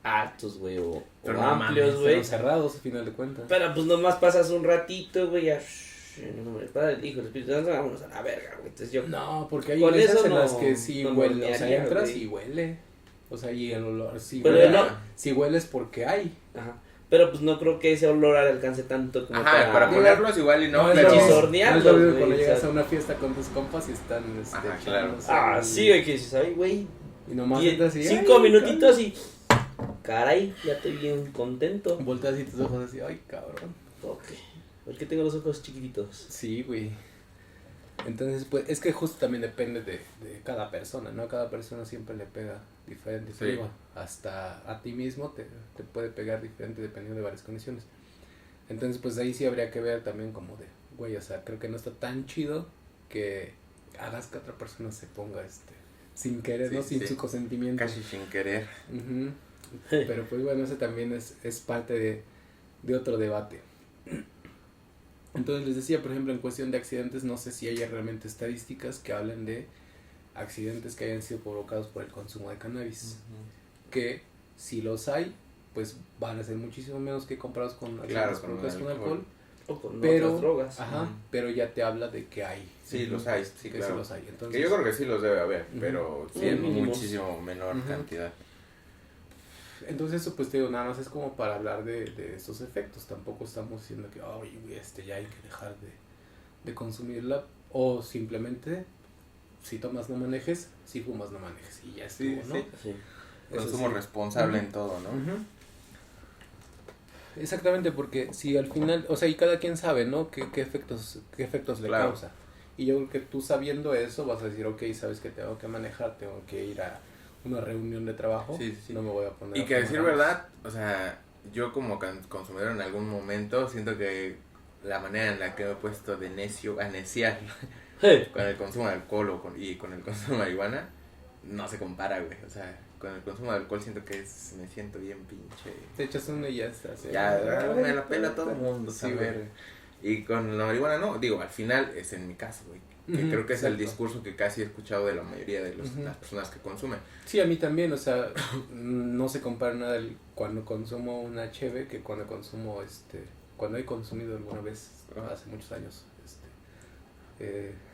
altos, güey, o Pero no amplios, mames, güey. pero cerrados, al final de cuentas. Pero pues nomás pasas un ratito, güey, ya... En el nombre del Padre, del Hijo, del Espíritu Santo, vámonos a la verga, güey. Entonces yo... No, porque hay Con iglesias eso en las no- que sí no huele, o sea, moldearía, entras güey. y huele. O sea, y el olor, sí Pero huele. no- Si hueles porque hay. Ajá. Pero pues no creo que ese olor alcance tanto como Ajá, para ponerlos igual y no, es pero... lo mismo- Chisornearlos, no es lo mismo güey, cuando o llegas sea. a una fiesta con tus compas y están Ajá, claro. echándose Ah, el- sí, güey, que dices, ay, güey. Y nomás entras y 5 ay, minutitos y... Caray, ya estoy bien contento. cabrón. Volteas y tus ojos así, ay, cabrón. Ok. ¿Por qué tengo los ojos chiquititos? Sí, güey. Entonces, pues, es que justo también depende de cada persona, ¿no? Cada persona siempre le pega diferente. Sí. Digo, hasta a ti mismo te puede pegar diferente dependiendo de varias condiciones. Entonces, pues ahí sí habría que ver también como de, güey, o sea, creo que no está tan chido que hagas que otra persona se ponga, sin querer, Sí, ¿no? Sin sí. su consentimiento. Casi sin querer. Ujú. Pero pues bueno, ese también es parte de otro debate. Entonces les decía, por ejemplo, en cuestión de accidentes, no sé si hay realmente estadísticas que hablen de accidentes que hayan sido provocados por el consumo de cannabis. Que si los hay, pues van a ser muchísimo menos que comparados con accidentes con provocados con alcohol. alcohol. O con Pero, otras drogas. ajá, Ujú. pero ya te habla de que hay. Sí, los hay, sí, que claro. sí los hay. Entonces, Que yo creo que sí los debe haber, Ujú. pero sí Sí, en mínimos. muchísimo menor Ujú. cantidad. Entonces eso pues te digo, nada más es como para hablar de estos efectos, tampoco estamos diciendo que ay, ya hay que dejar de consumirla, o simplemente si tomas no manejes, si fumas no manejes, y ya estuvo, Sí, ¿no? sí. Sí. Eso Consumo sí. responsable Ujú. en todo, ¿no? Ujú. Exactamente, porque si al final, o sea, y cada quien sabe, ¿no? ¿Qué efectos le Claro. causa? Y yo creo que tú sabiendo eso vas a decir, ok, sabes que tengo que manejar, tengo que ir a una reunión de trabajo, Sí, sí. no me voy a poner Y a que fumar decir nada. verdad, o sea, yo como consumidor en algún momento siento que la manera en la que me he puesto de necio a neciar con el consumo de alcohol y con el consumo de marihuana no se compara, güey. O sea, con el consumo de alcohol siento que me siento bien pinche. Te echas una y ya estás. Ya, me la pela todo el mundo, Sí, saber. güey. Y con la marihuana no, digo, al final es en mi caso, güey. Que Ujú, creo que es el exacto. discurso que casi he escuchado de la mayoría de Ujú. las personas que consumen. Sí, a mí también, o sea, no se compara nada cuando consumo una cheve que cuando consumo, cuando he consumido alguna vez, hace muchos años,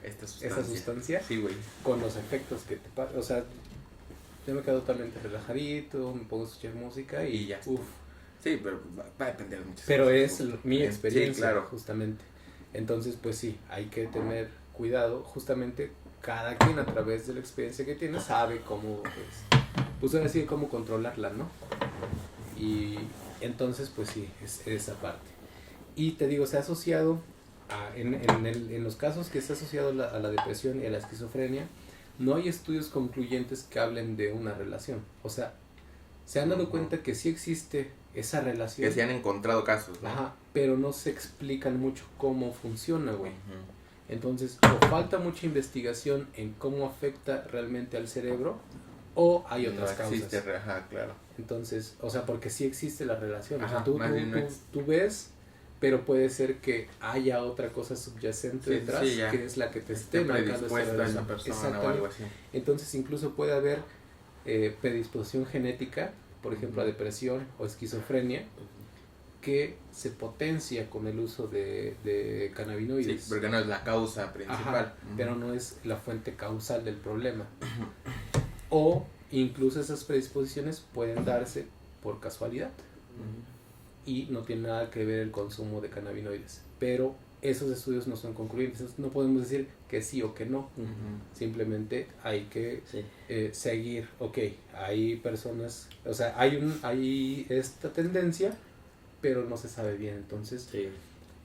Esta esa sustancia, Sí, güey. con los efectos que te pasan, o sea, yo me quedo totalmente relajadito, me pongo a escuchar música Y ya está. uf, Sí, pero va a depender de muchas pero cosas. es mi experiencia, Sí, claro. justamente. Entonces, pues sí, hay que tener cuidado, justamente cada quien a través de la experiencia que tiene sabe cómo, pues ahora sí, cómo controlarla, ¿no? Y entonces, pues sí, es esa parte. Y te digo, se ha asociado, en los casos que se ha asociado a la depresión y a la esquizofrenia, no hay estudios concluyentes que hablen de una relación. O sea, se han dado Ujú. cuenta que sí existe esa relación. Que se han encontrado casos, ¿no? Ajá, pero no se explican mucho cómo funciona, güey. Ujú. Entonces, o falta mucha investigación en cómo afecta realmente al cerebro, o hay otras No existe, causas. ajá, claro. Entonces, o sea, porque sí existe la relación. O sea, Ajá, tú, más bien no es- tú ves, pero puede ser que haya otra cosa subyacente Sí, detrás, sí, ya. que es la que te Esté esté marcando esa predispuesta a esa relación. persona o Exactamente. algo así. Entonces, incluso puede haber predisposición genética, por ejemplo, a Ujú. depresión o esquizofrenia, que se potencia con el uso de cannabinoides. Sí, porque no es la causa principal. Ajá, pero no es la fuente causal del problema. O incluso esas predisposiciones pueden darse por casualidad y no tiene nada que ver el consumo de cannabinoides. Pero esos estudios no son concluyentes. Entonces, no podemos decir que sí o que no. Ujú. Simplemente hay que Sí. seguir. Ok, hay personas, o sea, hay esta tendencia, pero no se sabe bien. Entonces, Sí.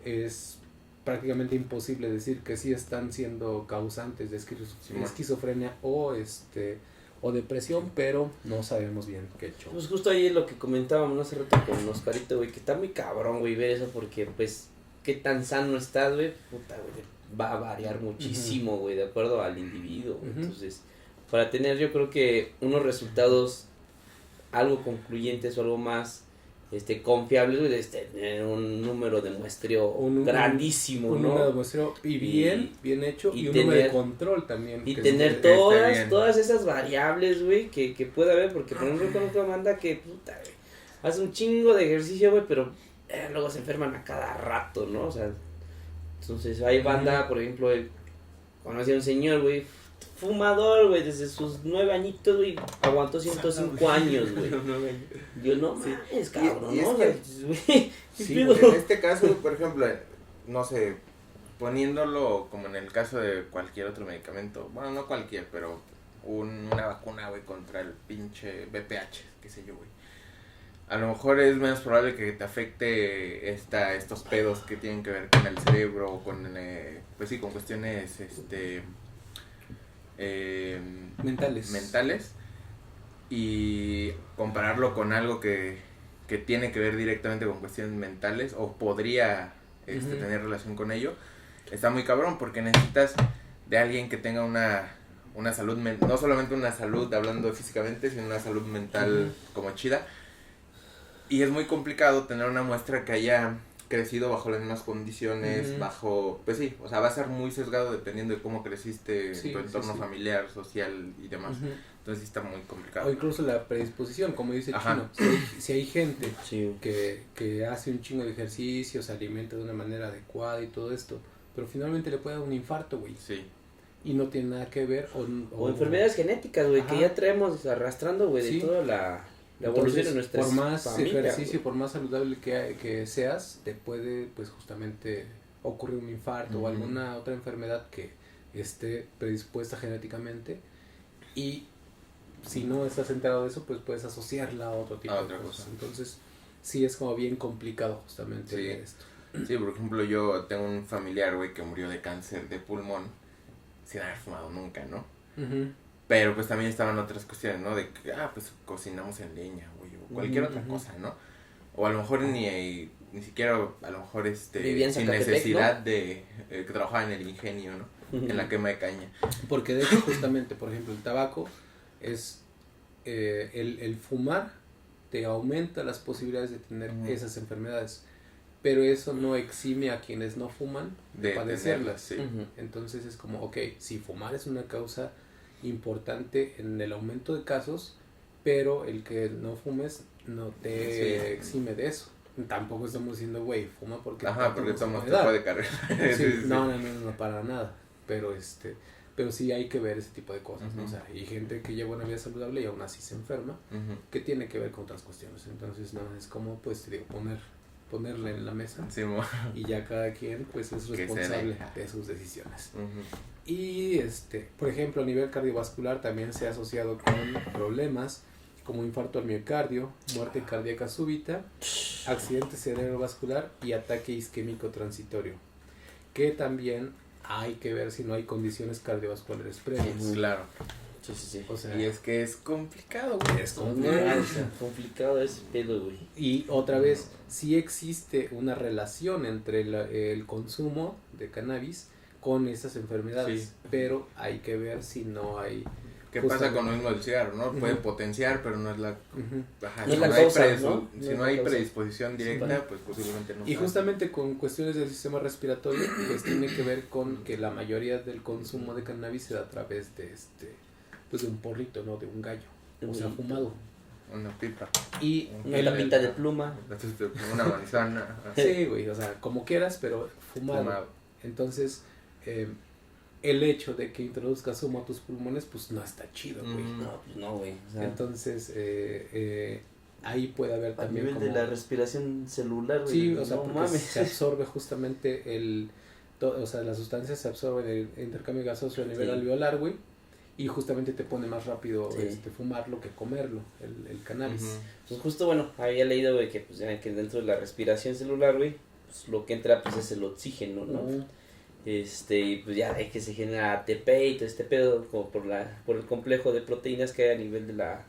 es prácticamente imposible decir que sí están siendo causantes de Simón. esquizofrenia o depresión, pero no sabemos bien qué show. Pues justo ahí es lo que comentábamos hace rato con Oscarito, güey, que está muy cabrón, güey, ver eso porque, pues, qué tan sano estás, güey, puta, güey, va a variar muchísimo, güey, de acuerdo al individuo, güey. Ujú. Entonces, para tener yo creo que unos resultados algo concluyentes o algo más confiables, güey, de tener un número de muestreo grandísimo, un ¿no? número de muestreo y bien hecho y un tener, número de control también. Y tener todas esas variables, güey, que puede haber, porque por ejemplo conozco a Amanda que, puta, güey, hace un chingo de ejercicio, güey, pero luego se enferman a cada rato, ¿no? O sea, entonces hay banda, por ejemplo, conocí a un señor, güey, fumador, güey, desde sus 9 añitos, güey, aguantó 105 años, güey. Yo no mames, cabrón, y ¿no? Sí, porque en este caso, por ejemplo, no sé, poniéndolo como en el caso de cualquier otro medicamento, bueno, no cualquier, pero una vacuna, güey, contra el pinche BPH, qué sé yo, güey. A lo mejor es menos probable que te afecte estos pedos que tienen que ver con el cerebro, con, pues sí, con cuestiones, mentales, y compararlo con algo que tiene que ver directamente con cuestiones mentales o podría tener relación con ello, está muy cabrón porque necesitas de alguien que tenga una salud, no solamente una salud hablando físicamente, sino una salud mental como chida, y es muy complicado tener una muestra que haya crecido bajo las mismas condiciones, pues sí, o sea, va a ser muy sesgado dependiendo de cómo creciste, tu entorno familiar, social y demás. Entonces sí está muy complicado. O incluso la predisposición, como dice el chino. Si hay gente que hace un chingo de ejercicio, se alimenta de una manera adecuada y todo esto, pero finalmente le puede dar un infarto, güey. Sí. Y no tiene nada que ver. O enfermedades genéticas, güey, que ya traemos arrastrando, güey, de toda la evolución de nuestras por más familias, ejercicio, güey. por más saludable que seas, te puede pues justamente ocurrir un infarto o alguna otra enfermedad que esté predispuesta genéticamente, y si no estás enterado de eso, pues puedes asociarla a otro tipo de cosas. Entonces sí es como bien complicado justamente esto. Sí, por ejemplo, yo tengo un familiar, güey, que murió de cáncer de pulmón sin haber fumado nunca, ¿no? Pero pues también estaban otras cuestiones, ¿no? De que, pues cocinamos en leña, güey, o cualquier otra cosa, ¿no? O a lo mejor ni siquiera, a lo mejor sin necesidad, ¿no? De que trabajaba en el ingenio, ¿no? En la quema de caña. Porque de hecho justamente, por ejemplo, el tabaco es, el fumar te aumenta las posibilidades de tener esas enfermedades, pero eso no exime a quienes no fuman de padecerlas. Sí. Entonces es como, ok, si fumar es una causa importante en el aumento de casos, pero el que no fumes no te exime de eso. Tampoco estamos diciendo, güey, fuma porque porque somos tipo de carrera. No, para nada. Pero sí hay que ver ese tipo de cosas, ¿no? O sea, hay gente que lleva una vida saludable y aún así se enferma, que tiene que ver con otras cuestiones. Entonces, no, es como, pues, te digo, ponerle en la mesa, y ya cada quien, pues, es responsable de sus decisiones. Y, por ejemplo, a nivel cardiovascular también se ha asociado con problemas como infarto al miocardio, muerte cardíaca súbita, accidente cerebrovascular y ataque isquémico transitorio, que también hay que ver si no hay condiciones cardiovasculares previas. Claro. Sí. O sea, y es que es complicado, güey. Es complicado. Complicado ese pedo, güey. Y otra vez, sí existe una relación entre el consumo de cannabis con esas enfermedades, pero hay que ver si no hay... ¿Qué pasa con lo mismo del cigarro, no? Puede potenciar, pero no es la... no es la causa, ¿no? Si no hay predisposición directa, pues posiblemente no. Y justamente con cuestiones del sistema respiratorio, pues tiene que ver con que la mayoría del consumo de cannabis se da a través de pues de un porrito, ¿no? De un gallo, o sea, fumado. Una pipa. Y una tapita de pluma. Una manzana. Sí, güey, o sea, como quieras, pero fumado. Entonces, el hecho de que introduzcas humo a tus pulmones, pues no está chido, güey. No, pues no, güey. O sea, entonces, ahí puede haber también nivel de la respiración celular, güey. Sí, o sea, porque se absorbe justamente o sea, las sustancias se absorben el intercambio gaseoso a nivel alveolar, güey, y justamente te pone más rápido fumarlo que comerlo, el cannabis. Pues justo, bueno, había leído, güey, que pues ya que dentro de la respiración celular, güey, pues lo que entra pues es el oxígeno, ¿no? Y pues ya de que se genera ATP y todo este pedo como por el complejo de proteínas que hay a nivel de la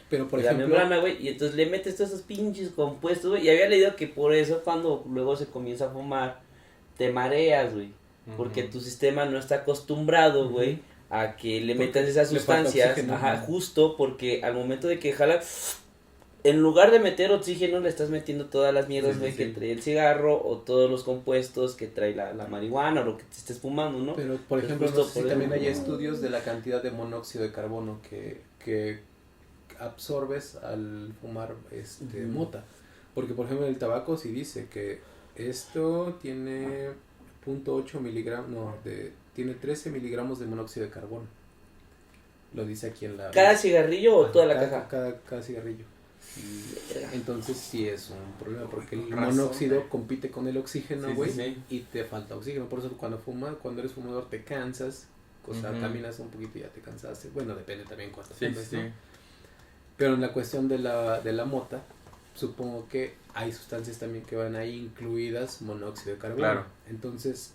por ejemplo, membrana, güey, y entonces le metes todos esos pinches compuestos, güey, y había leído que por eso cuando luego se comienza a fumar te mareas, güey, porque tu sistema no está acostumbrado, güey, a que le metas esas sustancias, justo porque al momento de que jalas en lugar de meter oxígeno, le estás metiendo todas las mierdas, güey, que trae el cigarro o todos los compuestos que trae la marihuana o lo que te estés fumando, ¿no? Pero, por Pues ejemplo, justo no sé si por también eso. hay estudios de la cantidad de monóxido de carbono que absorbes al fumar mota. Porque, por ejemplo, el tabaco sí dice que esto tiene 0.8 miligramos, tiene 13 miligramos de monóxido de carbono. Lo dice aquí en la... ¿Cada cigarrillo o toda la cada, caja? Cada cigarrillo. Entonces sí es un problema porque el Razón, monóxido compite con el oxígeno, Sí, güey, sí, sí. y te falta oxígeno. Por eso cuando eres fumador te cansas, o sea, caminas un poquito y ya te cansaste. Bueno, depende también cuánto Sí, fumes, sí. ¿no? Pero en la cuestión de la mota, supongo que hay sustancias también que van ahí incluidas monóxido de carbono. Claro. Entonces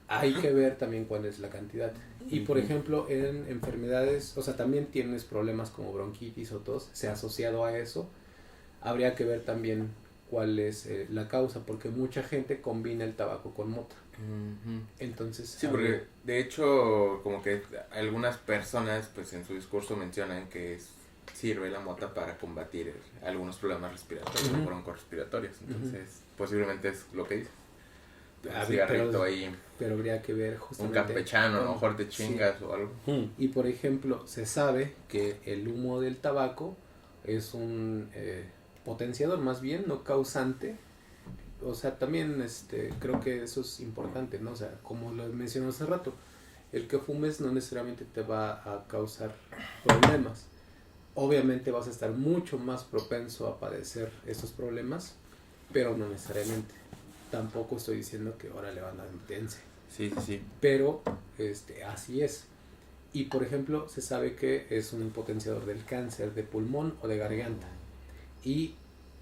hay que ver también cuál es la cantidad. Y por ejemplo, en enfermedades, o sea, también tienes problemas como bronquitis o tos, se ha asociado a eso. Habría que ver también cuál es la causa, porque mucha gente combina el tabaco con mota. Entonces, Sí, porque de hecho, como que algunas personas, pues en su discurso mencionan que sirve la mota para combatir algunos problemas respiratorios, Ujú. broncorespiratorios. Entonces, posiblemente es lo que dice. Ah, Un cigarrito pero- ahí, pero habría que ver un justamente... campechano, a lo mejor te Sí. chingas o algo. Y por ejemplo, se sabe que el humo del tabaco es un potenciador, más bien, no causante. O sea, también creo que eso es importante, ¿no? O sea, como lo mencioné hace rato, el que fumes no necesariamente te va a causar problemas. Obviamente vas a estar mucho más propenso a padecer esos problemas, pero no necesariamente. Tampoco estoy diciendo que ahora le van a intense. Sí, sí, sí. Pero así es. Y por ejemplo, se sabe que es un potenciador del cáncer de pulmón o de garganta. Y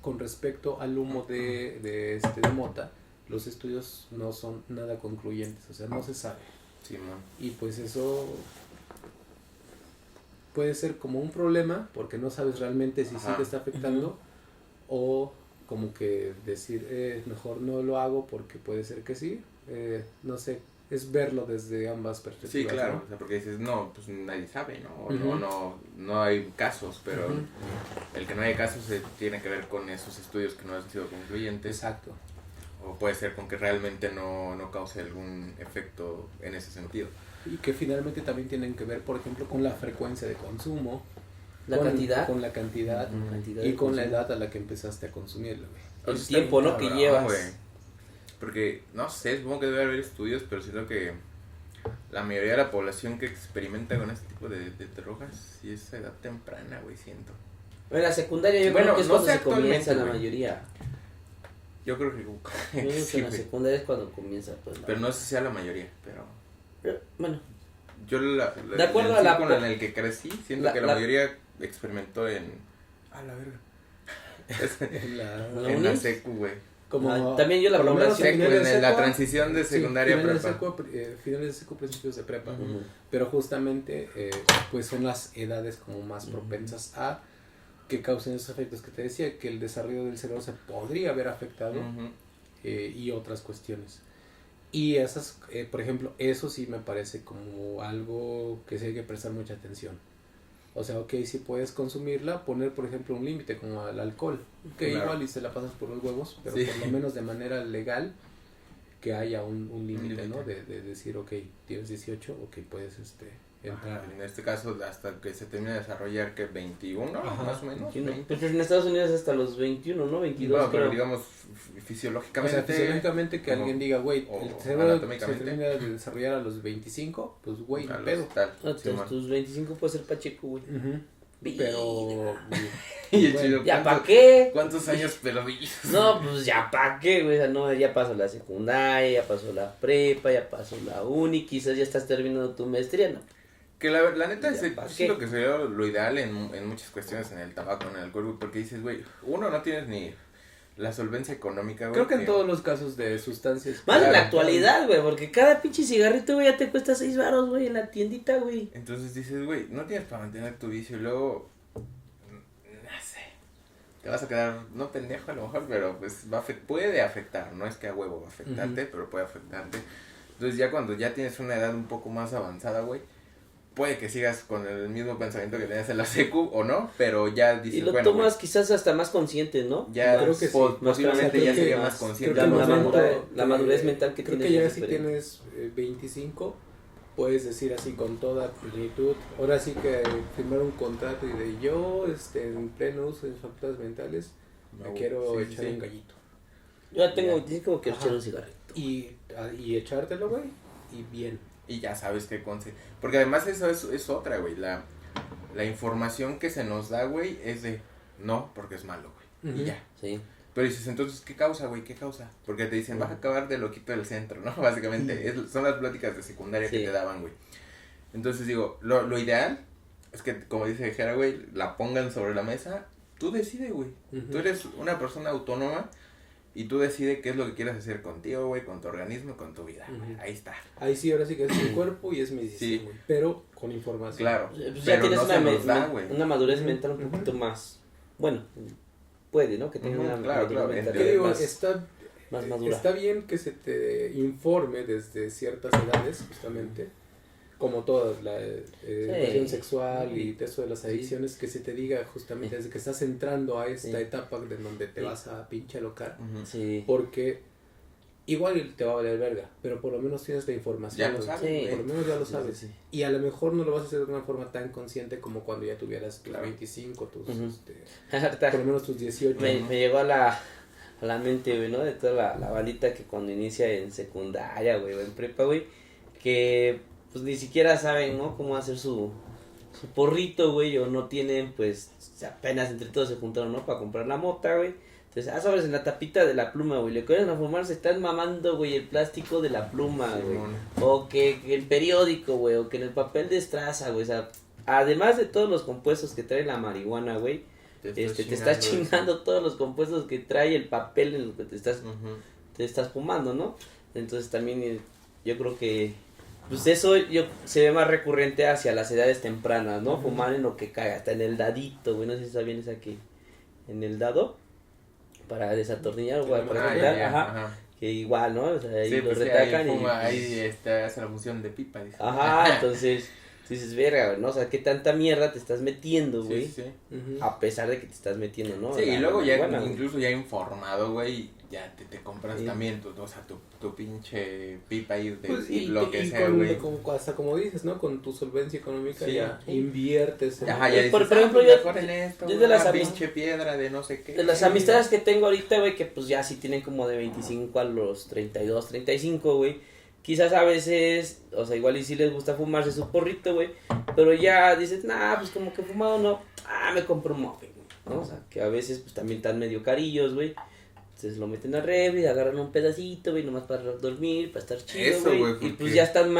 con respecto al humo de mota, los estudios no son nada concluyentes, o sea, no se sabe. Simón. Y pues eso puede ser como un problema porque no sabes realmente si sí Ajá. te está afectando o como que decir mejor no lo hago porque puede ser que sí, no sé, es verlo desde ambas perspectivas. Sí, claro, ¿no? o sea, porque dices, no, pues nadie sabe, ¿no? O Ujú. no hay casos, pero Ujú. el que no haya casos tiene que ver con esos estudios que no han sido concluyentes. Exacto. O puede ser con que realmente no cause algún efecto en ese sentido. Y que finalmente también tienen que ver, por ejemplo, con la frecuencia de consumo, La cantidad. con la cantidad Ujú. Cantidad y de con la consumo. edad a la que empezaste a consumirlo, güey. El Eso está tiempo, bien ¿no? Que cabrón, llevas. güey. Porque, no sé, supongo que debe haber estudios, pero siento que la mayoría de la población que experimenta con este tipo de drogas, sí es a edad temprana, güey, siento. En la secundaria yo Bueno, creo que es no cuando sé se comienza la actualmente, güey. mayoría. Yo creo que Yo creo que sí, en la güey. secundaria es cuando comienza, pues. Pero no sé si sea la mayoría, pero Bueno, yo De acuerdo el a la círculo po- en el que crecí, siento la- que la la- mayoría experimentó en... A la verga. ¿La En la uni? secu, güey. Como también yo la por lo menos población- Secu, finales de en la secu, transición de sí, secundaria a finales de prepa. secu, finales de secu, principios de prepa. Ujú. Pero justamente pues son las edades como más propensas a que causen esos efectos que te decía, que el desarrollo del cerebro se podría haber afectado Ujú. y otras cuestiones. Y esas, por ejemplo, eso sí me parece como algo que sí hay que prestar mucha atención. O sea, ok, si puedes consumirla, poner por ejemplo un límite como al alcohol, que Claro. igual y se la pasas por los huevos, pero Sí. por lo menos de manera legal que haya un límite, límite. ¿no? De decir, ok, tienes 18, ok, puedes entrar. En este caso, hasta que se termine de desarrollar, que 21, Ajá, más o menos. 21. 20. Pues en Estados Unidos hasta los 21, ¿no? 22, Bueno, pero creo. digamos, O fisiológicamente. sea, fisiológicamente que como- alguien diga, güey, o el cerebro se anatómicamente. termina de desarrollar a los 25, pues güey, a no los pedo. tal, Hasta Simón. tus 25 puede ser Pacheco, güey. Ujú. Pero... Y el bueno, chido, ¿Ya ¿cuántos- pa' qué? ¿Cuántos años perdidos? No, pues ya pa' qué, güey. O sea, no, ya pasó la secundaria, ya pasó la prepa, ya pasó la uni, quizás ya estás terminando tu maestría, ¿no? Que la neta Ya, es ¿pa' siento qué? que sería lo ideal en muchas cuestiones, en el tabaco, en el alcohol, güey, porque dices, güey, uno, no tienes ni la solvencia económica, güey. creo que en todos los casos de sustancias... Más en la Claro. actualidad, güey, porque cada pinche cigarrito, güey, ya te cuesta 6 varos, güey, en la tiendita, güey. Entonces dices, güey, no tienes para mantener tu vicio y luego, no sé, te vas a quedar, no pendejo a lo mejor, pero pues puede afectar, no es que a huevo va a afectarte, pero puede afectarte. Entonces ya cuando ya tienes una edad un poco más avanzada, güey, puede que sigas con el mismo pensamiento que tenías en la secu o no, pero ya dices, Y lo bueno, tomas güey, quizás hasta más consciente, ¿no? ya creo que sí. posiblemente Más ya consciente, sería más- más consciente. creo que la, más la madurez mental que creo tienes. que ya es si diferente. tienes 25, puedes decir así con toda plenitud, ahora sí que firmar un contrato y de yo, en pleno uso de mis facultades mentales, me quiero sí, echar sí. un gallito. Yo ya tengo Ya. 25 que Ajá. echar un cigarrito. Y echártelo, güey, y bien. Y ya sabes qué porque además eso es otra, güey, la información que se nos da, güey, es de, no, porque es malo, güey, y Ujú. ya. Sí. Pero dices, entonces, ¿qué causa, güey? ¿Qué causa? Porque te dicen, vas a acabar de loquito del centro, ¿no? Básicamente, son las pláticas de secundaria que Sí. te daban, güey. Entonces digo, lo ideal es que, como dice Jera, güey, la pongan sobre la mesa, tú decides, güey. Ujú. Tú eres una persona autónoma y tú decides qué es lo que quieres hacer contigo, güey, con tu organismo, con tu vida, güey. Ujú. Ahí está. Ahí sí, ahora sí que es mi cuerpo y es mi decisión, Sí. güey, pero con información. Claro, Pues ya pero tienes no se nos da, güey. una madurez Ujú, mental un ujú. poquito más. Bueno, puede, ¿no? Que tenga Ujú, una claro, madurez claro, mental ¿Qué digo? más, más madura. Está bien que se te informe desde ciertas edades, justamente, como todas, la educación sexual y eso de las adicciones, que se te diga justamente desde que estás entrando a esta Sí. etapa de donde te Sí. vas a pinche alocar, Ujú. Sí. porque igual te va a valer verga, pero por lo menos tienes la información. Ya lo güey. sabes, Sí. güey. Por lo menos ya lo Sí, sabes. sí, sí. Y a lo mejor no lo vas a hacer de una forma tan consciente como cuando ya tuvieras tus Claro. 25, tus, Ujú. por lo menos tus 18. Me, ¿no? me llegó a la mente, güey, ¿no? De toda la bandita que cuando inicia en secundaria, güey, o en prepa, güey, que pues ni siquiera saben, ¿no? Cómo hacer su porrito, güey, o no tienen, pues, apenas entre todos se juntaron, ¿no? Para comprar la mota, güey. Entonces, sobres en la tapita de la pluma, güey, le quieren a fumar, se están mamando, güey, el plástico de la pluma, güey. Simón. O que el periódico, güey, o que en el papel de estraza, güey, o sea, además de todos los compuestos que trae la marihuana, güey, te estás chingando todos los compuestos que trae el papel en el que te estás fumando, ¿no? Entonces también yo creo que pues eso se ve más recurrente hacia las edades tempranas, ¿no? Fumar en lo que caiga, hasta en el dadito, güey, no sé si sabían esa que en el dado para desatornillar, güey, para quitar, ajá, que igual, ¿no? O sea, ahí Sí, lo pues sí, retacan ahí, y fuma, pues, ahí hace la función de pipa, dice. ajá, entonces dices, verga, güey, ¿no? O sea, qué tanta mierda te estás metiendo, güey. Sí, sí. Ujú. A pesar de que te estás metiendo, ¿no? Sí, y luego ya, marihuana, güey. incluso ya informado, güey, ya te compras Sí. también tu pinche pipa ahí de Pues, lo que y sea, güey. hasta como dices, ¿no? Con tu solvencia económica Sí. ya Sí. inviertes en Ajá, Por- ya dices, por ejemplo, pues yo- mejor en esto, yo de güey, las una amist- pinche piedra de no sé qué. De las amistades que tengo ahorita, güey, que pues ya sí tienen como de 25 a los 32, 35, güey. Quizás a veces, o sea, igual y sí les gusta fumarse su porrito, güey. Pero ya dices, nah, pues como que fumado no. Me compro un muffin, güey, ¿no? O sea, que a veces pues también están medio carillos, güey. Entonces lo meten al refri, agarran un pedacito, güey, nomás para dormir, para estar chido, Eso, güey, güey. Y porque- pues ya están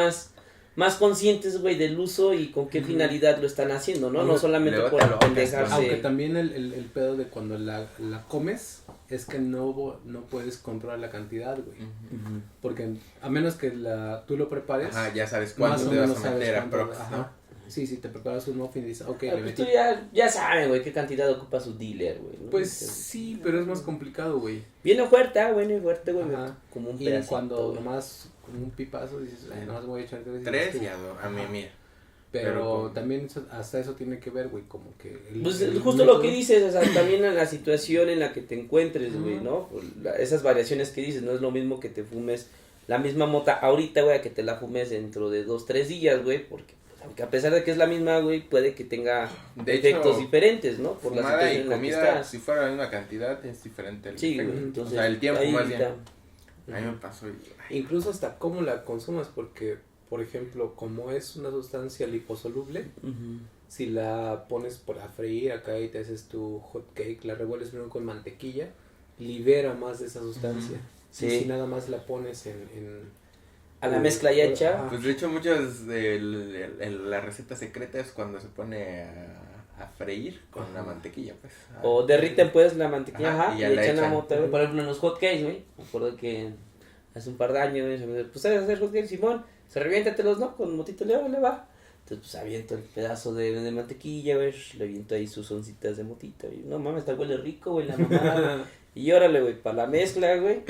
más conscientes, güey, del uso y con qué Ujú. finalidad lo están haciendo, ¿no? Aunque No solamente luego por te locas, pendejarse. Aunque también el pedo de cuando la comes es que no puedes controlar la cantidad, güey. Ujú. Porque a menos que tú lo prepares, Ajá, ya sabes más cuánto o te vas menos a sabes meter a cuánto, prox, ajá. ¿no? Sí, sí, te preparas un muffin y dices, ok, Ah, le pues metí. tú ya saben, güey, qué cantidad ocupa su dealer, güey, ¿no? Pues Entonces, sí, pero es más complicado, güey. viene fuerte, güey, Ajá. como un Y pedacito, cuando güey. nomás con un pipazo dices, ay, nomás voy a echar tres. y Tres tú. y a mí, mira. Pero pero con- también hasta eso tiene que ver, güey, como que... Pues el justo lo método- que dices, o sea, también en la situación en la que te encuentres, güey, Ajá. ¿no? Por esas variaciones que dices, no es lo mismo que te fumes la misma mota ahorita, güey, a que te la fumes dentro de 2-3 días, güey, porque pues, aunque a pesar de que es la misma, güey, puede que tenga De efectos hecho, diferentes, ¿no? Por la Fumada situación y en la que comida, estás. si fuera la misma cantidad, es diferente el Sí, efecto. güey, entonces... O sea, el tiempo ahí más bien. está. A mí me pasó y... ay, Incluso hasta cómo la consumas, porque, por ejemplo, como es una sustancia liposoluble, Ujú. si la pones a freír acá y te haces tu hot cake, la revuelves primero con mantequilla, libera más de esa sustancia. Ujú. Sí. Y si nada más la pones A la mezcla ya hecha. Ajá. Pues de hecho muchas de la receta secreta es cuando se pone a freír con Ajá. la mantequilla, pues. O derriten pues la mantequilla, Ajá, ajá, y y ya le la echan la echan. mota, güey. Por ejemplo, en los hot cakes, güey. Me acuerdo que hace un par de años, güey, se me dijo, pues sabes hacer hot cakes, Simón, se reviéntatelos, ¿no? Con motito le va. Entonces, pues aviento el pedazo de mantequilla, güey, le aviento ahí sus oncitas de motita, güey. No mames, está huele rico, güey, la mamá. Y órale, güey, para la mezcla, güey.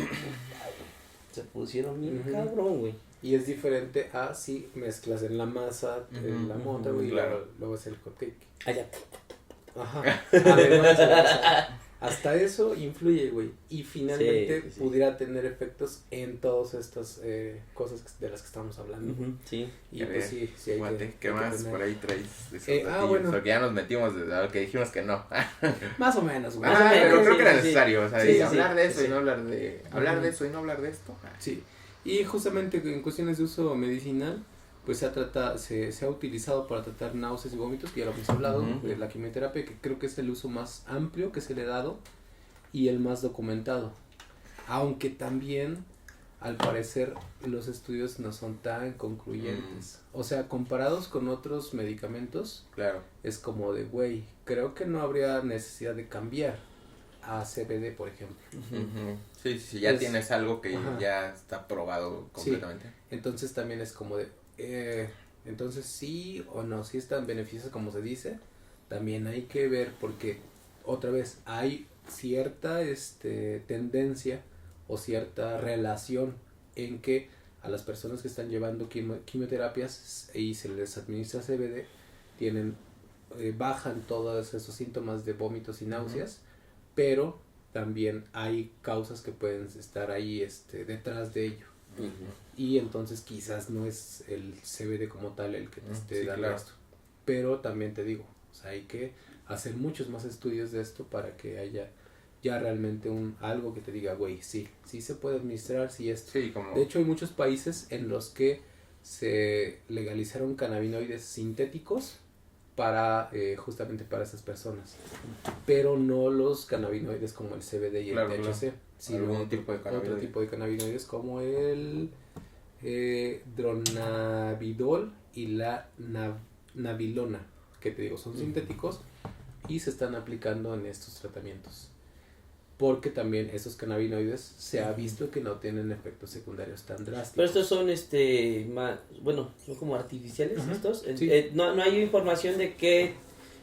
Se pusieron bien Ujú. cabrón, güey. Y es diferente a si mezclas en la masa la mota, güey, claro. y luego es el hot cake. Allá. Ajá. Además, o sea, hasta eso influye, güey. Y finalmente Sí. pudiera tener efectos en todas estas cosas de las que estamos hablando. Sí. Y A pues ver, sí hay Guate, ¿qué hay más tener- por ahí traes de esos bueno. datillos? Porque ya nos metimos a lo que dijimos que no. Más o menos, güey. Más o menos, pero creo sí, que era sí, sí. necesario, o sea, Sí, y sí, hablar de eso sí. y no hablar de... Hablar de eso y no hablar de esto. Sí. Y justamente en cuestiones de uso medicinal, pues se ha utilizado para tratar náuseas y vómitos, que ya lo hemos hablado, Ujú. de la quimioterapia, que creo que es el uso más amplio que se le ha dado y el más documentado. Aunque también, al parecer, los estudios no son tan concluyentes. O sea, comparados con otros medicamentos, Claro. es como de, güey, creo que no habría necesidad de cambiar a CBD, por ejemplo. Ujú. Sí, sí, ya Pues, tienes algo que ajá. ya está probado completamente. Entonces también es como de, entonces sí o no, si es tan beneficioso como se dice, también hay que ver porque otra vez hay cierta tendencia o cierta relación en que a las personas que están llevando quimioterapias y se les administra CBD bajan todos esos síntomas de vómitos y náuseas, pero también hay causas que pueden estar ahí detrás de ello. Y entonces quizás no es el CBD como tal el que te esté Sí, dando claro. esto. Pero también te digo, o sea, hay que hacer muchos más estudios de esto para que haya ya realmente algo que te diga, güey, sí se puede administrar, sí esto. Sí, como... De hecho, hay muchos países en los que se legalizaron cannabinoides sintéticos para justamente para esas personas, pero no los cannabinoides como el CBD y Claro, el THC, sino Algún tipo de otro cannabinoide. tipo de cannabinoides como el dronabidol y la nabilona, que te digo, son sintéticos y se están aplicando en estos tratamientos. Porque también esos cannabinoides se ha visto que no tienen efectos secundarios tan drásticos. Pero estos son, bueno, son como artificiales Ujú, estos. sí. No hay información de qué...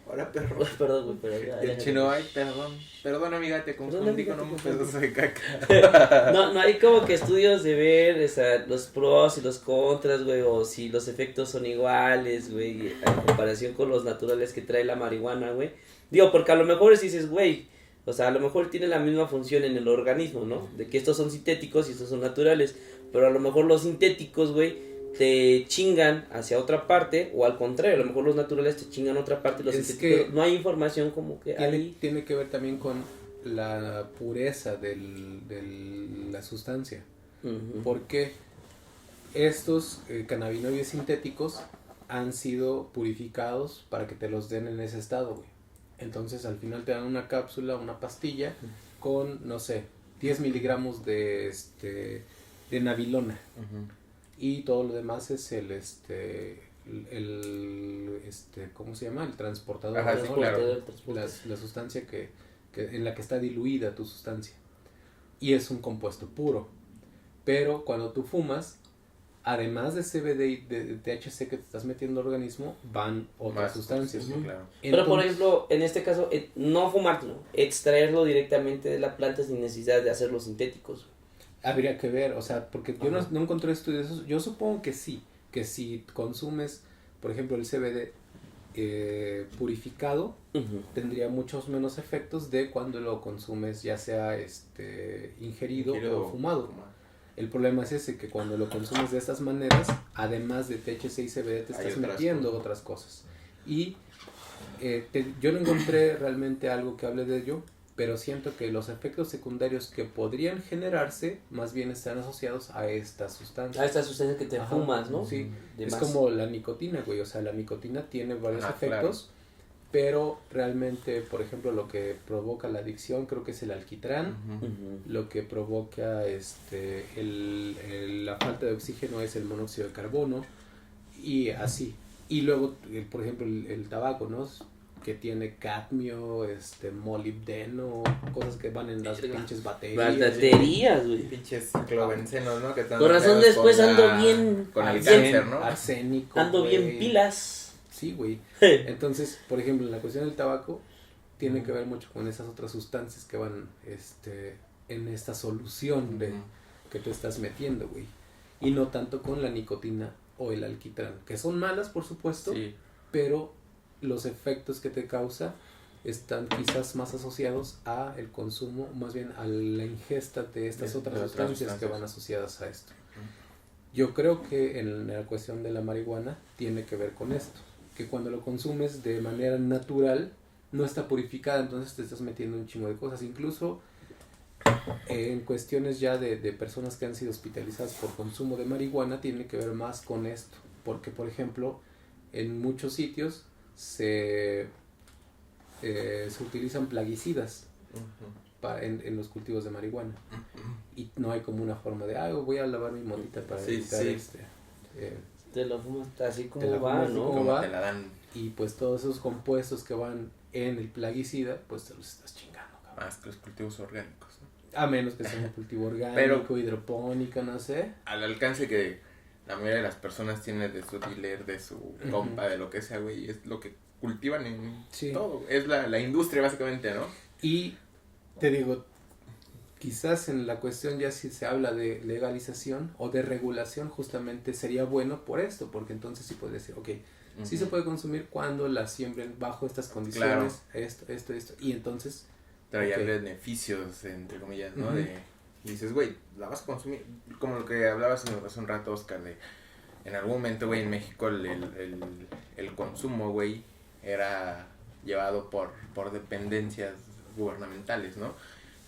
Ahora, perro. Perdón, güey, pero ya... El chino, ay, perdón amiga, te confundí amiga, con te un confundí. pedazo de caca. No hay como que estudios de ver, o sea, los pros y los contras, güey, o si los efectos son iguales, güey, en comparación con los naturales que trae la marihuana, güey. Digo, porque a lo mejor si dices, güey, o sea, a lo mejor tiene la misma función en el organismo, ¿no? De que estos son sintéticos y estos son naturales, pero a lo mejor los sintéticos, güey, te chingan hacia otra parte, o al contrario, a lo mejor los naturales te chingan a otra parte, los Es sintéticos, que no hay información como que ahí... tiene que ver también con la pureza de la sustancia. Ujú. Porque estos cannabinoides sintéticos han sido purificados para que te los den en ese estado, güey. Entonces al final te dan una cápsula, una pastilla con, no sé, 10 miligramos de nabilona. Y todo lo demás es ¿cómo se llama? El transportador. Ajá, ¿no? sí, claro. La sustancia en la que está diluida tu sustancia. Y es un compuesto puro. Pero cuando tú fumas, además de CBD y de THC que te estás metiendo al organismo, van otras sustancias. Sí, claro. Pero por Entonces, ejemplo, en este caso, no fumártelo, extraerlo directamente de la planta sin necesidad de hacerlos sintéticos. habría que ver, o sea, porque yo no encontré estudios de esos. Yo supongo que sí, que si consumes, por ejemplo, el CBD purificado, tendría muchos menos efectos de cuando lo consumes, ya sea ingerido o fumado. El problema es ese, que cuando lo consumes de estas maneras, además de THC y CBD, te estás metiendo otras cosas. Y yo no encontré realmente algo que hable de ello, pero siento que los efectos secundarios que podrían generarse, más bien están asociados a estas sustancias. A estas sustancias que te Ajá, fumas, ¿no? Sí, De es más. como la nicotina, güey, o sea, la nicotina tiene varios efectos, pero realmente, por ejemplo, lo que provoca la adicción creo que es el alquitrán, lo que provoca la falta de oxígeno es el monóxido de carbono, y así. Y luego, por ejemplo, el tabaco, ¿no? Que tiene cadmio, molibdeno, cosas que van en las pinches baterías. Las baterías, güey. Pinches clovencenos, ¿no? Que están Con razón asociados después con ando bien... con el Arsénico, cáncer, ¿no? Arsénico, Ando güey. bien pilas. Sí, güey. Entonces, por ejemplo, en la cuestión del tabaco, tiene que ver mucho con esas otras sustancias que van en esta solución que te estás metiendo, güey. y no tanto con la nicotina o el alquitrán, que son malas por supuesto, Sí. pero los efectos que te causa están quizás más asociados a el consumo, más bien a la ingesta de estas De otras otras sustancias que sustancias. van asociadas a esto. Yo creo que en la cuestión de la marihuana tiene que ver con esto, que cuando lo consumes de manera natural no está purificada, entonces te estás metiendo un chingo de cosas, incluso en cuestiones ya de personas que han sido hospitalizadas por consumo de marihuana tiene que ver más con esto, porque por ejemplo en muchos sitios se utilizan plaguicidas en los cultivos de marihuana y no hay como una forma de voy a lavar mi motita para Sí, evitar sí. Te lo fumas así Te como la va, fumas así ¿no? como Como va. te la dan y pues todos esos compuestos que van en el plaguicida pues te los estás chingando, cabrón. más que los cultivos orgánicos, ¿no? A menos que sea un cultivo orgánico, Pero- hidropónico, no sé. Al alcance que la mayoría de las personas tienen de su dealer, de su compa, de lo que sea, güey, es lo que cultivan en Sí. todo. Es la industria, básicamente, ¿no? Y te digo, quizás en la cuestión ya si se habla de legalización o de regulación, justamente sería bueno por esto, porque entonces sí puede decir, ok, sí se puede consumir cuando la siembren bajo estas condiciones, esto, y entonces, Traía Ok. beneficios, entre comillas, ¿no? Ujú. Y dices, güey, la vas a consumir. Como lo que hablabas hace un rato, Oscar, de en algún momento, güey, en México el consumo, güey, era llevado por dependencias gubernamentales, ¿no?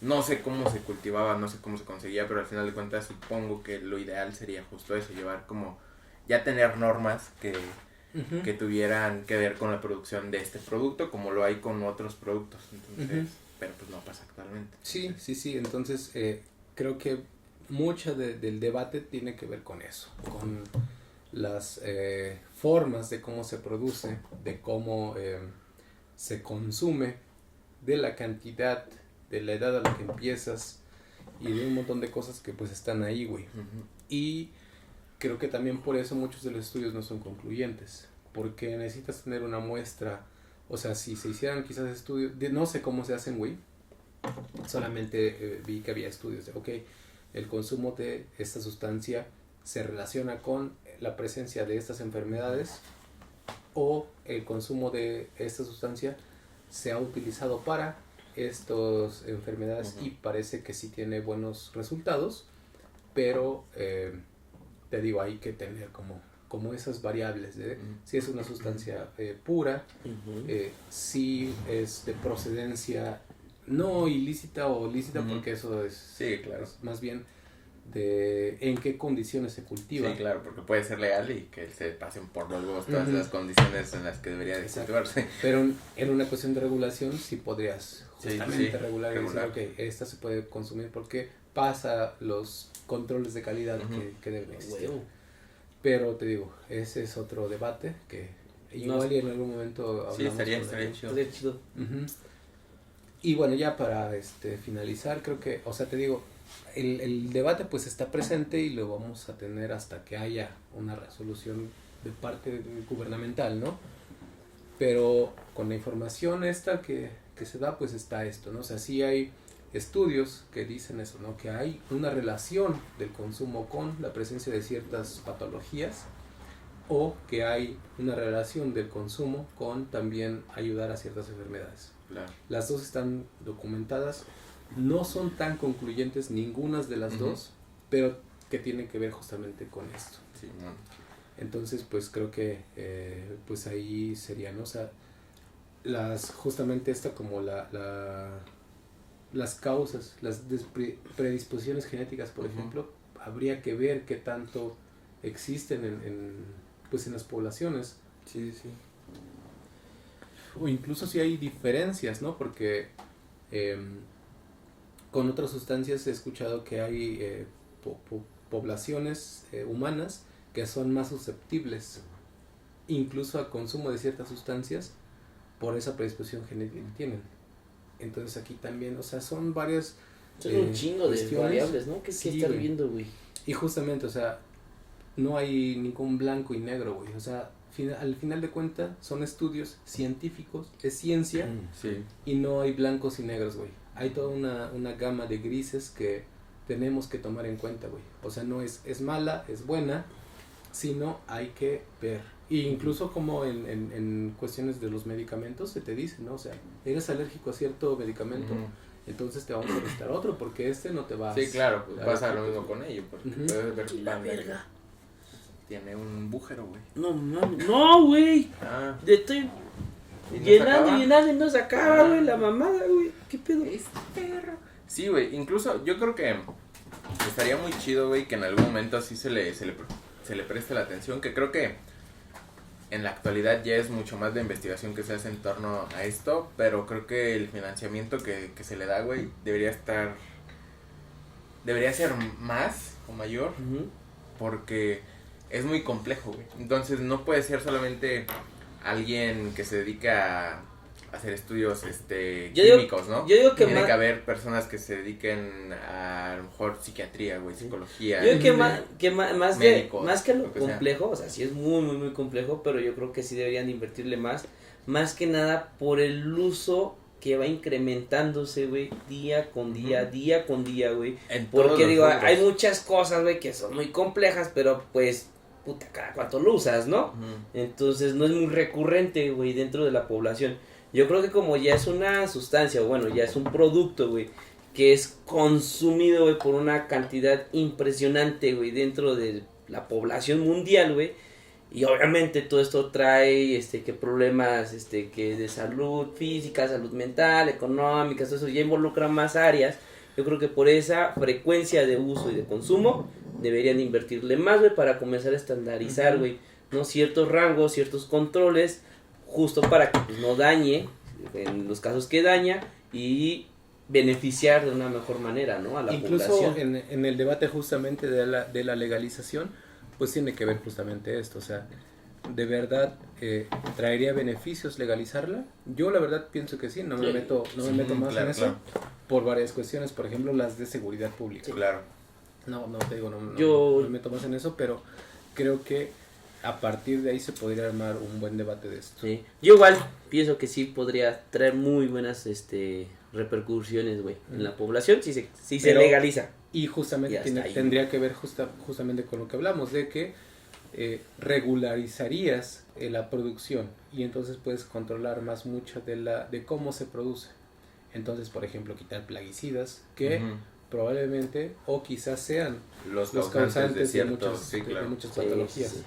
No sé cómo se cultivaba, no sé cómo se conseguía, pero al final de cuentas supongo que lo ideal sería justo eso, llevar como, ya tener normas ujú, que tuvieran que ver con la producción de este producto, como lo hay con otros productos, entonces, Ujú. pero pues no pasa actualmente. sí, entonces creo que mucho del debate tiene que ver con eso, con las formas de cómo se produce, de cómo se consume, de la cantidad, de la edad a la que empiezas y de un montón de cosas que pues están ahí, güey. Ujú. Y creo que también por eso muchos de los estudios no son concluyentes, porque necesitas tener una muestra, o sea, si se hicieran quizás estudios, no sé cómo se hacen, güey, solamente vi que había estudios de, ok, el consumo de esta sustancia se relaciona con la presencia de estas enfermedades o el consumo de esta sustancia se ha utilizado para estas enfermedades Ujú. y parece que sí tiene buenos resultados, pero te digo, hay que tener como esas variables de Ujú. si es una sustancia pura, Ujú. si es de procedencia no ilícita o lícita, Ujú. porque eso es, Sí, claro. es más bien de en qué condiciones se cultiva. Sí, claro, porque puede ser legal y que se pasen por los huevos todas Ujú. las condiciones en las que debería de Exacto. cultivarse. Pero en una cuestión de regulación sí podrías Sí, justamente sí, regular y decir, regular. ok, esta se puede consumir porque pasa los controles de calidad Ujú. que deben existir. Huevo. Pero te digo, ese es otro debate que igual y en algún momento hablamos. Sí, estaría sobre ello. chido. Estaría chido. Ujú. Y bueno, ya para finalizar, creo que, o sea, te digo, el debate pues está presente y lo vamos a tener hasta que haya una resolución de parte gubernamental, ¿no? Pero con la información esta que se da, pues está esto, ¿no? O sea, sí hay estudios que dicen eso, ¿no? Que hay una relación del consumo con la presencia de ciertas patologías o que hay una relación del consumo con también ayudar a ciertas enfermedades. Claro. Las dos están documentadas, no son tan concluyentes ninguna de las Ujú. dos, pero que tienen que ver justamente con esto. Sí, no. Entonces, pues creo que pues ahí sería, ¿no? O sea, justamente esta como las causas, las predisposiciones genéticas, por Ujú. ejemplo, habría que ver qué tanto existen pues en las poblaciones. Sí, sí. O incluso si hay diferencias, ¿no? Porque con otras sustancias he escuchado que hay poblaciones humanas que son más susceptibles incluso al consumo de ciertas sustancias por esa predisposición genética que tienen. Entonces aquí también, o sea, son varias Son un chingo de cuestiones. variables, ¿no? ¿Qué Sí, estar güey. viendo, güey? Y justamente, o sea, no hay ningún blanco y negro, güey. O sea, al final de cuentas son estudios científicos, es ciencia, Sí. y no hay blancos y negros, güey. Hay toda una gama de grises que tenemos que tomar en cuenta, güey. O sea, no es mala, es buena, sino hay que ver. Y incluso como en cuestiones de los medicamentos se te dice, ¿no? O sea, eres alérgico a cierto medicamento, entonces te vamos a restar otro, porque no te va a... Sí, claro, pues pasa lo mismo con ello, porque puedes ver Y la verga. tiene un bújero, güey. No mames, no, güey. Estoy ¿Y no llenando se y llenando y no se acaba, güey, la mamada, güey. ¿Qué pedo? Perro. Sí, güey, incluso yo creo que estaría muy chido, güey, que en algún momento así se le preste la atención, que creo que en la actualidad ya es mucho más de investigación que se hace en torno a esto, pero creo que el financiamiento que se le da, güey, debería ser más o mayor, porque es muy complejo, güey. Entonces no puede ser solamente alguien que se dedica a hacer estudios químicos, ¿no? Yo digo que tiene que haber personas que se dediquen a lo mejor psiquiatría, güey, psicología. Yo creo más médicos, que lo que complejo, o sea, sí es muy, muy, muy complejo, pero yo creo que sí deberían invertirle más que nada por el uso que va incrementándose, güey, día con día, güey. Porque digo, hay muchas cosas, güey, que son muy complejas, pero pues, puta, cada cuánto lo usas, ¿no? Entonces no es muy recurrente, güey, dentro de la población. Yo creo que como ya es una sustancia, o bueno, ya es un producto, güey, que es consumido, güey, por una cantidad impresionante, güey, dentro de la población mundial, güey, y obviamente todo esto trae, que problemas, que de salud física, salud mental, económica, todo eso ya involucra más áreas. Yo creo que por esa frecuencia de uso y de consumo deberían invertirle más, güey, para comenzar a estandarizar, güey, ¿no? Ciertos rangos, ciertos controles, justo para que pues, no dañe, en los casos que daña, y beneficiar de una mejor manera, ¿no? A la población. Incluso en el debate justamente de la legalización, pues tiene que ver justamente esto, o sea, ¿de verdad traería beneficios legalizarla? Yo la verdad pienso que sí, no me meto más en eso, por varias cuestiones, por ejemplo las de seguridad pública. Sí, claro. No te digo, no me meto más en eso, pero creo que a partir de ahí se podría armar un buen debate de esto. Sí. Yo igual pienso que sí podría traer muy buenas repercusiones, güey, en la población si se legaliza. Y justamente tendría que ver justamente con lo que hablamos, de que regularizarías la producción y entonces puedes controlar más mucho de cómo se produce. Entonces, por ejemplo, quitar plaguicidas que probablemente o quizás sean los causantes de muchas patologías. Sí.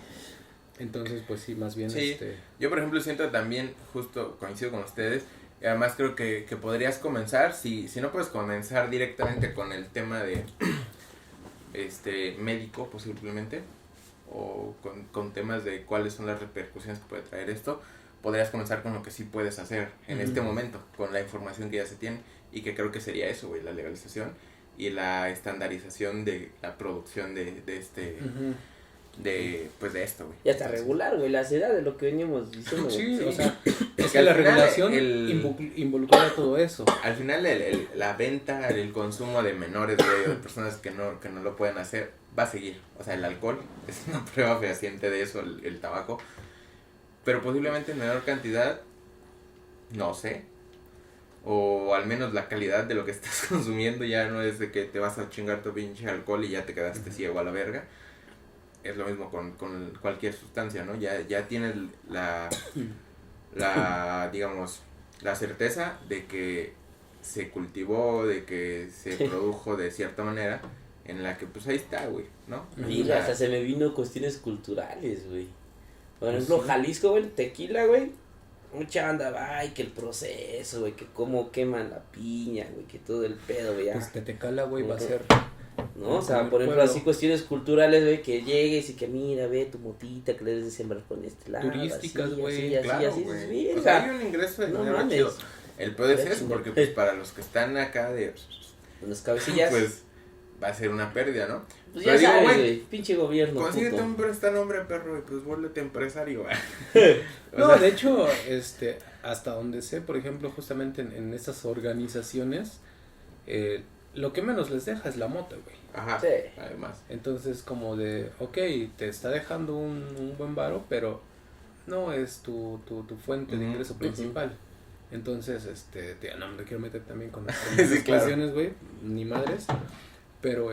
Entonces, pues sí, más bien sí. Yo, por ejemplo, siento también, justo coincido con ustedes, y además creo que podrías comenzar, si no puedes comenzar directamente con el tema de médico posiblemente, o con temas de cuáles son las repercusiones que puede traer esto, podrías comenzar con lo que sí puedes hacer en este momento, con la información que ya se tiene, y que creo que sería eso, güey, la legalización y la estandarización de la producción de esto, güey. Ya está regular, güey, la edad de lo que veníamos diciendo. Sí, o sea, es que la regulación involucra todo eso. Al final la venta, el consumo de menores, güey, de personas que no lo pueden hacer, va a seguir. O sea, el alcohol es una prueba fehaciente de eso, el tabaco, pero posiblemente en menor cantidad, no sé, o al menos la calidad de lo que estás consumiendo ya no es de que te vas a chingar tu pinche alcohol y ya te quedaste ciego a la verga. Es lo mismo con cualquier sustancia, ¿no? Ya tienes digamos, la certeza de que se cultivó, de que se produjo de cierta manera, en la que pues ahí está, güey, ¿no? Mira, hasta se me vino cuestiones culturales, güey. Por ejemplo, Jalisco, güey, tequila, güey. Mucha banda va, y que el proceso, güey, que cómo queman la piña, güey, que todo el pedo, güey. Pues Tecala, güey, va a ser... ¿No? O sea, por ejemplo, así cuestiones culturales, güey, que llegues y que mira, ve tu motita que le debes de sembrar con este lado. Turísticas, güey. Claro, güey. O sea, hay un ingreso de dinero chido. El pedo es eso, porque pues para los que están acá de... Los cabecillas. Pues va a ser una pérdida, ¿no? Pues ya sabes, güey, pinche gobierno. Consíguete un prestanombre, perro, y pues vuélvete empresario, güey. No, de hecho, hasta donde sé, por ejemplo, justamente en esas organizaciones, lo que menos les deja es la mota, güey. Ajá, sí. Además. Entonces, como de, ok, te está dejando un buen varo, pero no es tu fuente de ingreso principal. Entonces, no me quiero meter también con las cuestiones, güey, ni madres. Pero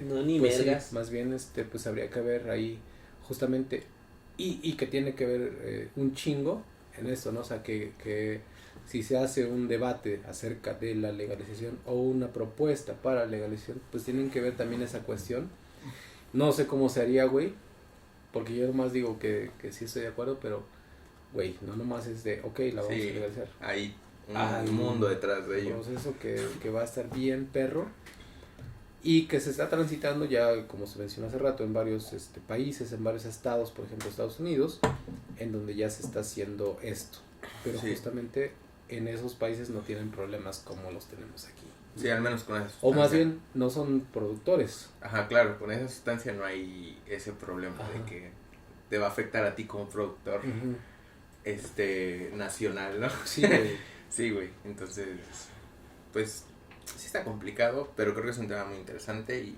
No, ni pues vergas. sí, más bien pues habría que ver ahí justamente y que tiene que ver un chingo en esto, ¿no? O sea, que si se hace un debate acerca de la legalización o una propuesta para la legalización, pues tienen que ver también esa cuestión. No sé cómo se haría, güey, porque yo nomás digo que sí estoy de acuerdo, pero, güey, no nomás es de, ok, la vamos a legalizar. Hay un Hay mundo detrás de un ello. proceso que va a estar bien perro y que se está transitando ya, como se mencionó hace rato, en varios países, en varios estados, por ejemplo Estados Unidos, en donde ya se está haciendo esto. Pero Sí. justamente en esos países no tienen problemas como los tenemos aquí. Sí, al menos con esa sustancia. O más bien, no son productores. Ajá, claro, con esa sustancia no hay ese problema Ajá. de que te va a afectar a ti como productor Ujú. nacional, ¿no? Sí, güey. Sí, güey. Entonces, pues sí está complicado, pero creo que es un tema muy interesante y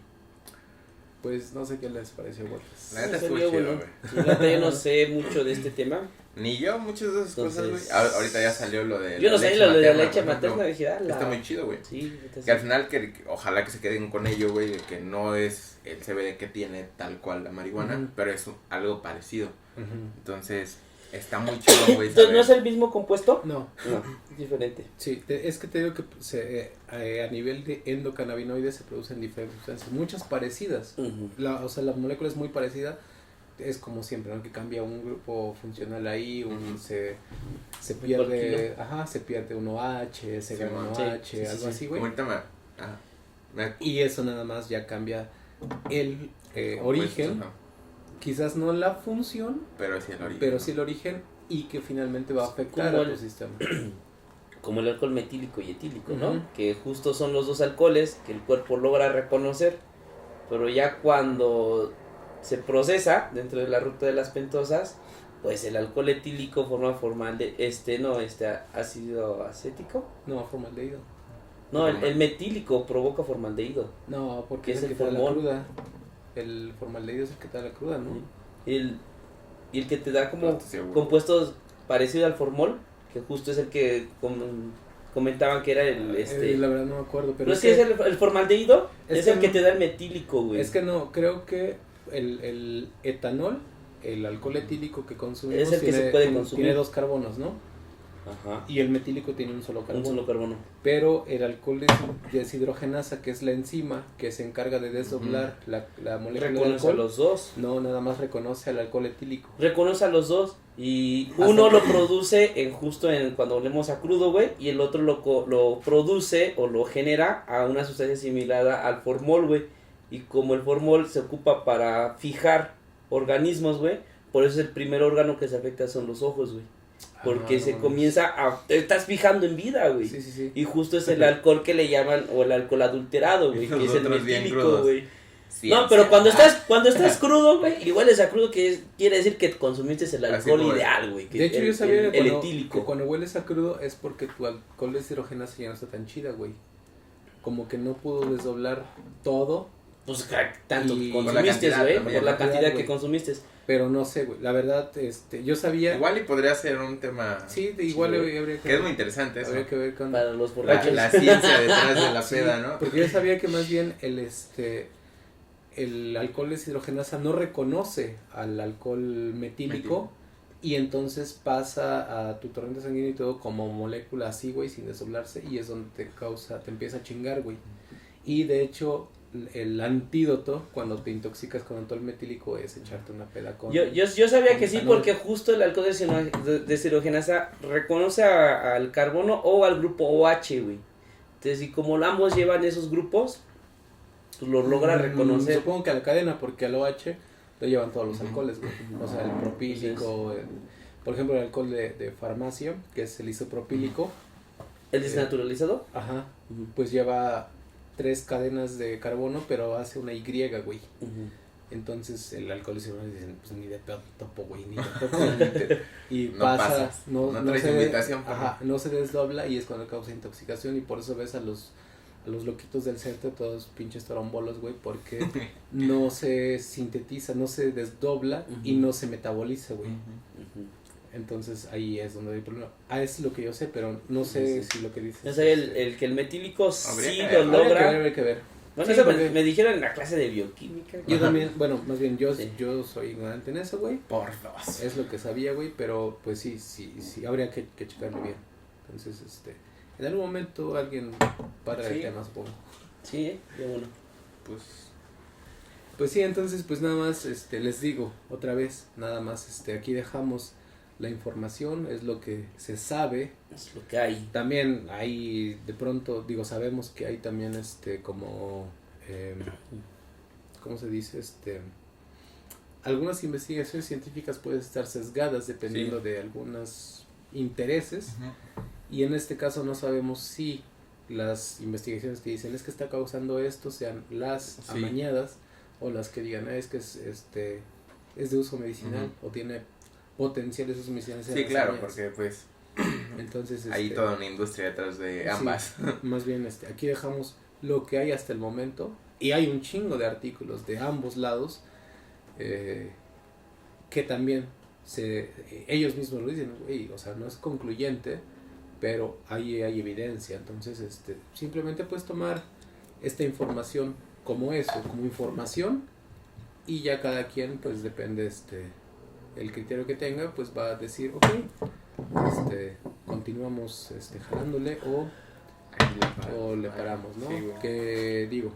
Pues no sé qué les pareció, güey. la neta Sí, estuvo salió chido, bueno. güey. La neta, yo no sé mucho de este tema. Ni yo muchas de esas cosas, güey. Entonces- Ahorita ya salió lo de Yo no la sé leche lo de la materna, leche por ejemplo. materna, dije, ah, Está muy chido, güey. Sí, neta, sí. Que al final, que ojalá que se queden con ello, güey, de que no es el CBD que tiene tal cual la marihuana, Ujú. pero es algo parecido. Ujú. Entonces, está muy chido, güey. Entonces, ¿no es saber. el mismo compuesto? No, No, es diferente. sí, es que te digo que a nivel de endocannabinoides se producen diferentes sustancias, muchas parecidas. O sea, la molécula es muy parecida, es como siempre, ¿no? Que cambia un grupo funcional ahí, se pierde, se pierde un OH, se gana un Sí, OH, sí, algo sí. así, güey. Como ahorita Y eso nada más ya cambia el compuesto, origen, ajá. quizás no la función, Pero sí el origen. pero ¿no? sí el origen y que finalmente va a afectar Como a tu el- sistema. Como el alcohol metílico y etílico, ¿no? Ujú. Que justo son los dos alcoholes que el cuerpo logra reconocer, pero ya cuando se procesa dentro de la ruta de las pentosas, pues el alcohol etílico forma ácido acético. No, formaldehído. No, el metílico provoca formaldehído. No, porque ¿Qué es es el el que te da la formol? cruda. El formaldehído es el que te da la cruda, ¿no? Y el que te da No como estoy seguro. compuestos parecido al formol, que justo es el que comentaban que era La verdad no me acuerdo, pero no es que es el formaldehído, es es que el que no- te da el metílico, güey. es que no, creo que el etanol, el alcohol etílico que consumimos, Es el que se puede consumir. tiene 2 carbonos, ¿no? Ajá. Y el metílico tiene un solo carbono. Un solo carbono. Pero el alcohol deshidrogenasa, que es la enzima que se encarga de desdoblar la molécula del Reconoce a alcohol, los dos. no, nada más reconoce al alcohol etílico. Reconoce a los dos. Y Hasta uno que- lo produce justo cuando olemos a crudo, güey. Y el otro lo produce o lo genera a una sustancia similar al formol, güey. Y como el formol se ocupa para fijar organismos, güey. Por eso el primer órgano que se afecta son los ojos, güey. Porque Ah, se no, comienza te estás fijando en vida, güey. Sí, sí, sí. Y justo es el alcohol que le llaman, o el alcohol adulterado, güey. Que es el Nosotros bien metílico, crudos. güey. Sí, No, sí. pero cuando estás crudo, güey, igual es a crudo quiere decir que consumiste el Así alcohol como es. ideal, güey. que De hecho, el, yo sabía el que cuando, etílico. que cuando hueles a crudo es porque tu alcohol deshidrogenasa ya no está tan chida, güey. Como que no pudo desdoblar todo, Pues tanto Y- que Por la consumiste, cantidad güey, también, por la ¿no? cantidad que Güey. consumiste. pero no sé, güey. La verdad, yo sabía... Igual y podría ser un tema Sí, igual Sí, habría que es muy interesante eso. habría que ver con... Para los La, borrachos. la ciencia detrás de la Sí, peda, ¿no? Porque yo sabía que más bien el alcohol deshidrogenasa no reconoce al alcohol metílico y entonces pasa a tu torrente sanguíneo y todo como molécula así, güey, sin desdoblarse, y es donde te empieza a chingar, güey. Y de hecho, el antídoto cuando te intoxicas con alcohol metílico es echarte una peda con... Yo sabía que sí, etanol. porque justo el alcohol deshidrogenasa reconoce al carbono o al grupo OH, güey. Entonces, y como ambos llevan esos grupos, pues lo logra reconocer. Supongo que a la cadena, porque al OH lo llevan todos los Ujú. alcoholes, güey. O sea, el propílico, por ejemplo, el alcohol de farmacia, que es el isopropílico, ¿El desnaturalizado? ajá, pues lleva 3 cadenas de carbono, pero hace una Y, güey. Entonces el alcohol dicen, pues ni de pedo topo, güey, ni de topo. Y No pasa, pasas, no traes invitación, pues, ajá, no se desdobla y es cuando causa intoxicación, y por eso ves a los loquitos del centro todos pinches trombolos, güey, porque no se sintetiza, no se desdobla y Ujú. no se metaboliza, güey. Entonces ahí es donde hay problema. Es lo que yo sé, pero no sé Sí. si lo que dices. O sea, el que el metílico Habría sí que lo ver. logra. Habría que ver. Bueno, Sí, eso porque- me dijeron en la clase de bioquímica. Yo también, bueno, más bien yo Sí. soy ignorante en eso, güey. Por dos. Es lo que sabía, güey, pero pues sí, habría que checarlo bien. Entonces, en algún momento alguien va a traer Sí. el tema, supongo. Sí, qué bueno. Pues, Pues sí, entonces pues nada más les digo otra vez, nada más aquí dejamos la información, es lo que se sabe. Es lo que hay. También hay de pronto, digo, sabemos que hay también como ¿cómo se dice? Algunas investigaciones científicas pueden estar sesgadas dependiendo Sí. de algunos intereses, y en este caso no sabemos si las investigaciones que dicen es que está causando esto sean las Sí. amañadas o las que digan es que es de uso medicinal o tiene potenciales usos medicinales. sí, claro, porque pues entonces hay toda una industria detrás de sí, ambas. más bien aquí dejamos lo que hay hasta el momento, y hay un chingo de artículos de ambos lados que también ellos mismos lo dicen, güey, o sea, no es concluyente, pero hay evidencia. Entonces simplemente puedes tomar esta información como eso, como información, y ya cada quien pues depende el criterio que tenga, pues va a decir, ok, continuamos jalándole o le paramos, ¿no? Sí, güey. Que digo,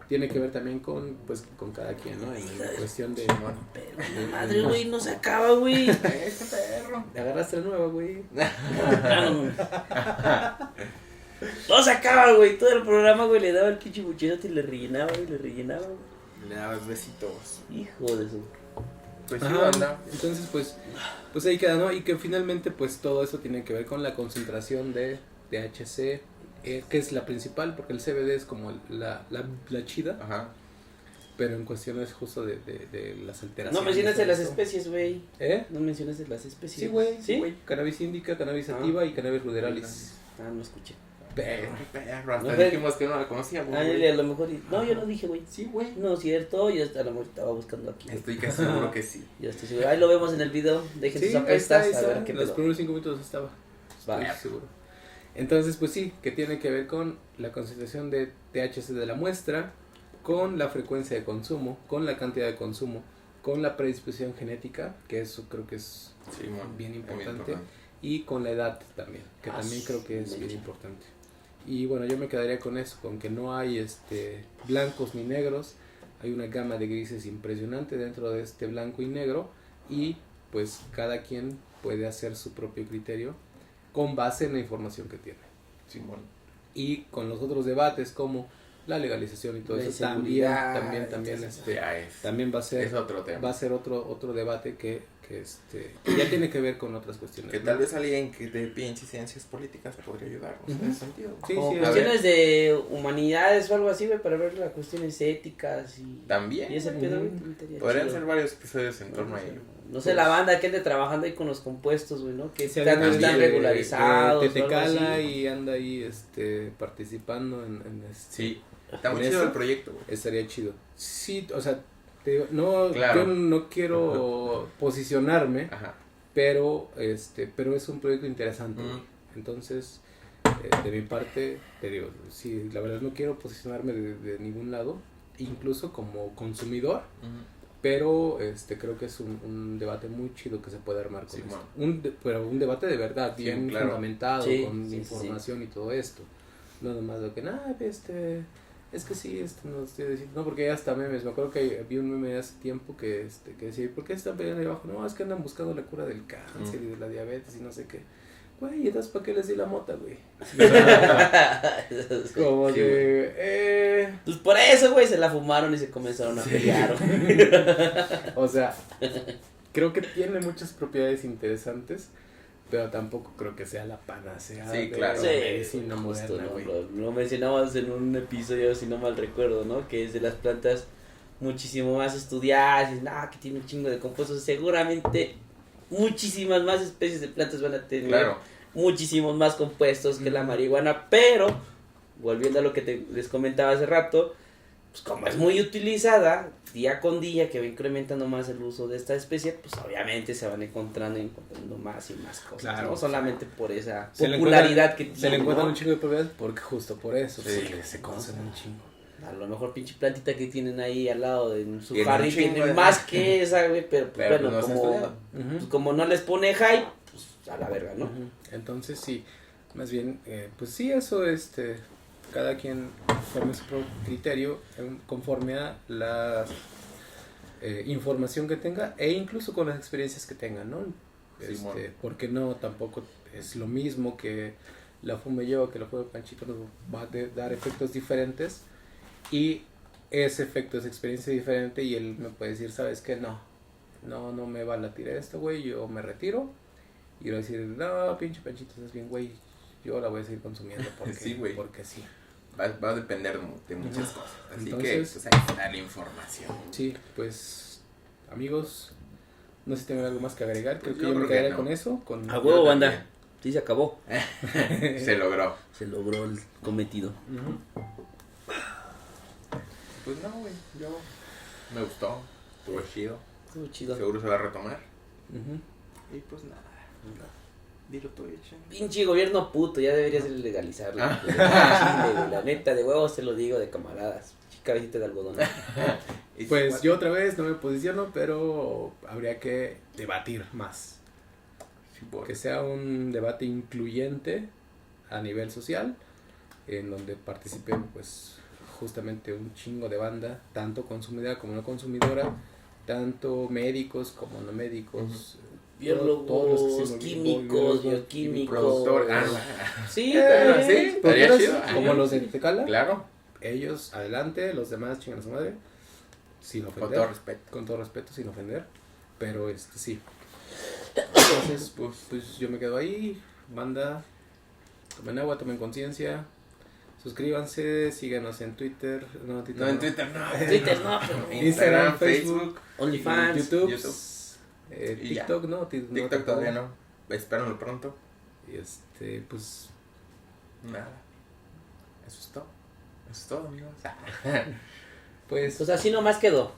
tiene que ver también con cada quien, ¿no? En la cuestión de... Pero madre, güey, no se acaba, güey. Este perro. Te agarraste la nueva, güey. No se acaba, güey. Todo el programa, güey, le daba el pinche bucherote y le rellenaba, güey, le rellenaba, güey. Le dabas besitos. Hijo de su. Pues sí, Ajá, banda. entonces pues ahí queda, ¿no? Y que finalmente pues todo eso tiene que ver con la concentración de THC, que es la principal, porque el CBD es como la chida, Ajá. pero en cuestiones justo de las alteraciones. No mencionaste las eso. especies, güey. ¿Eh? No mencionaste las especies. Sí, güey. ¿Sí? Güey. Cannabis indica, cannabis sativa y cannabis ruderalis. Ah, no escuché. Pero, Perro, hasta No, dijimos que no la conocíamos. Ah, güey. a lo mejor. No, yo no dije, güey. Sí, güey. No, cierto. Yo a lo mejor estaba buscando aquí. Estoy casi seguro que sí. Ya estoy seguro. Ahí lo vemos en el video. Dejen sí, sus ahí está, apuestas a ver qué los pedo. primeros 5 minutos estaba. Estoy Va. seguro. Entonces, pues sí, que tiene que ver con la concentración de THC de la muestra, con la frecuencia de consumo, con la cantidad de consumo, con la predisposición genética, que eso creo que es Sí, man. bien Es importante, y con la edad también, que también creo que es bien importante. Y bueno, yo me quedaría con eso, con que no hay blancos ni negros, hay una gama de grises impresionante dentro de este blanco y negro, y pues cada quien puede hacer su propio criterio con base en la información que tiene. Simón. Y con los otros debates como la legalización y todo La eso inseguridad, también Ya es. también va a ser otro tema. va a ser otro debate que ya tiene que ver con otras cuestiones. Que ¿no? tal vez alguien que de pinche ciencias políticas podría ayudarnos en Ujú. ese sentido. Sí, O sí, a ver. cuestiones de humanidades o algo así, güey, para ver las cuestiones éticas y También. ese pedo, güey. estaría Podrían chido. ser varios episodios en torno a ello. No sé, la banda que ande trabajando ahí con los compuestos, güey, ¿no? Que Si están, alguien están quiere, regularizados. que te o algo cala así. y anda ahí participando en Sí. Está muy ¿En chido eso? el proyecto, güey. estaría chido. Sí, o sea, te digo, no, Claro. yo no quiero posicionarme, Ajá. pero es un proyecto interesante. Ujú. Entonces, de mi parte, te digo, sí, la verdad no quiero posicionarme de ningún lado, incluso como consumidor, pero creo que es un debate muy chido que se puede armar con Sí, esto. man. Pero un debate de verdad, Sí, bien claro. fundamentado, Sí, con sí, sí, información y todo esto. No nomás lo que, es que sí, no estoy diciendo, no, porque ya hasta memes, me acuerdo que vi un meme hace tiempo que decía, ¿por qué están peleando ahí abajo? No, es que andan buscando la cura del cáncer y de la diabetes y no sé qué. Güey, entonces ¿para qué les di la mota, güey? Como Sí, de, Pues por eso, güey, se la fumaron y se comenzaron a pelear, güey. o sea, creo que tiene muchas propiedades interesantes, pero tampoco creo que sea la panacea Sí, de claro. la Sí, medicina justo, moderna, ¿no? güey. Lo mencionamos en un episodio, si no mal recuerdo, ¿no? Que es de las plantas muchísimo más estudiadas, y que tiene un chingo de compuestos. Seguramente muchísimas más especies de plantas van a tener Claro. muchísimos más compuestos que la marihuana, pero, volviendo a lo que les comentaba hace rato, pues como es muy utilizada, día con día que va incrementando más el uso de esta especie, pues obviamente se van encontrando más y más cosas, Claro, no solamente por esa Se le popularidad que Se le tiene, encuentran ¿no? un chingo de propiedades porque justo por eso Sí. se conocen un chingo. A lo mejor pinche plantita que tienen ahí al lado de su Tiene jardín un chingo, tiene ¿eh? más que esa, güey, pero pues Pero, bueno, pues, no se como, estudia. pues, como no les pone hype, pues a la verga, ¿no? Ujú. Entonces sí, más bien, pues sí, eso, cada quien forme su propio criterio conforme a la información que tenga e incluso con las experiencias que tenga, ¿no? Simón. Porque no, tampoco es lo mismo que la fume yo, que la fume Panchito, nos va a dar efectos diferentes y ese efecto, esa experiencia diferente y él me puede decir, ¿sabes qué? No me va a latir esto, güey, yo me retiro. Y yo voy a decir, no, pinche Panchito, estás bien, güey, yo la voy a seguir consumiendo porque Sí, güey. porque sí. Va a depender de muchas cosas. Así Entonces, que, pues ahí está la información. Sí, pues, amigos, no sé si tienen algo más que agregar, creo Pues que yo yo me creo que quedaré no. con eso. Con A huevo, banda. también. Sí, se acabó. Se logró. Se logró el cometido. Ujú. Pues no, güey. Yo me gustó. Estuvo chido. Estuvo chido. Seguro se va a retomar. Ujú. Y pues nada. Dilo tú, Echen. Pinche gobierno puto, ya deberías de legalizarlo. Ah. Chile, güey, la neta, de huevos te lo digo, de camaradas. Cabecita de algodón. Y Pues what? yo otra vez no me posiciono, pero habría que debatir más. Sí, por- Que sea un debate incluyente a nivel social, en donde participen pues justamente un chingo de banda, tanto consumidora como no consumidora, tanto médicos como no médicos, Biólogos, todos los que se químicos, biólogos, bioquímicos. Productor. Sí, Sí, también. estaría productores, chido. como los de Tecala, Claro. ellos adelante, los demás chingan a su madre, sin Con ofender, todo respeto. con todo respeto, sin ofender, pero sí. Entonces, pues yo me quedo ahí, banda, tomen agua, tomen conciencia, suscríbanse, síganos en Twitter, No, en Twitter no. Twitter no, pero Instagram, Facebook, OnlyFans. YouTube, YouTube. Y ya. TikTok, ¿no? TikTok todavía no. Espérenlo pronto. Y pues Nada. Eso es todo. Eso es todo, amigos. pues Pues así nomás quedó.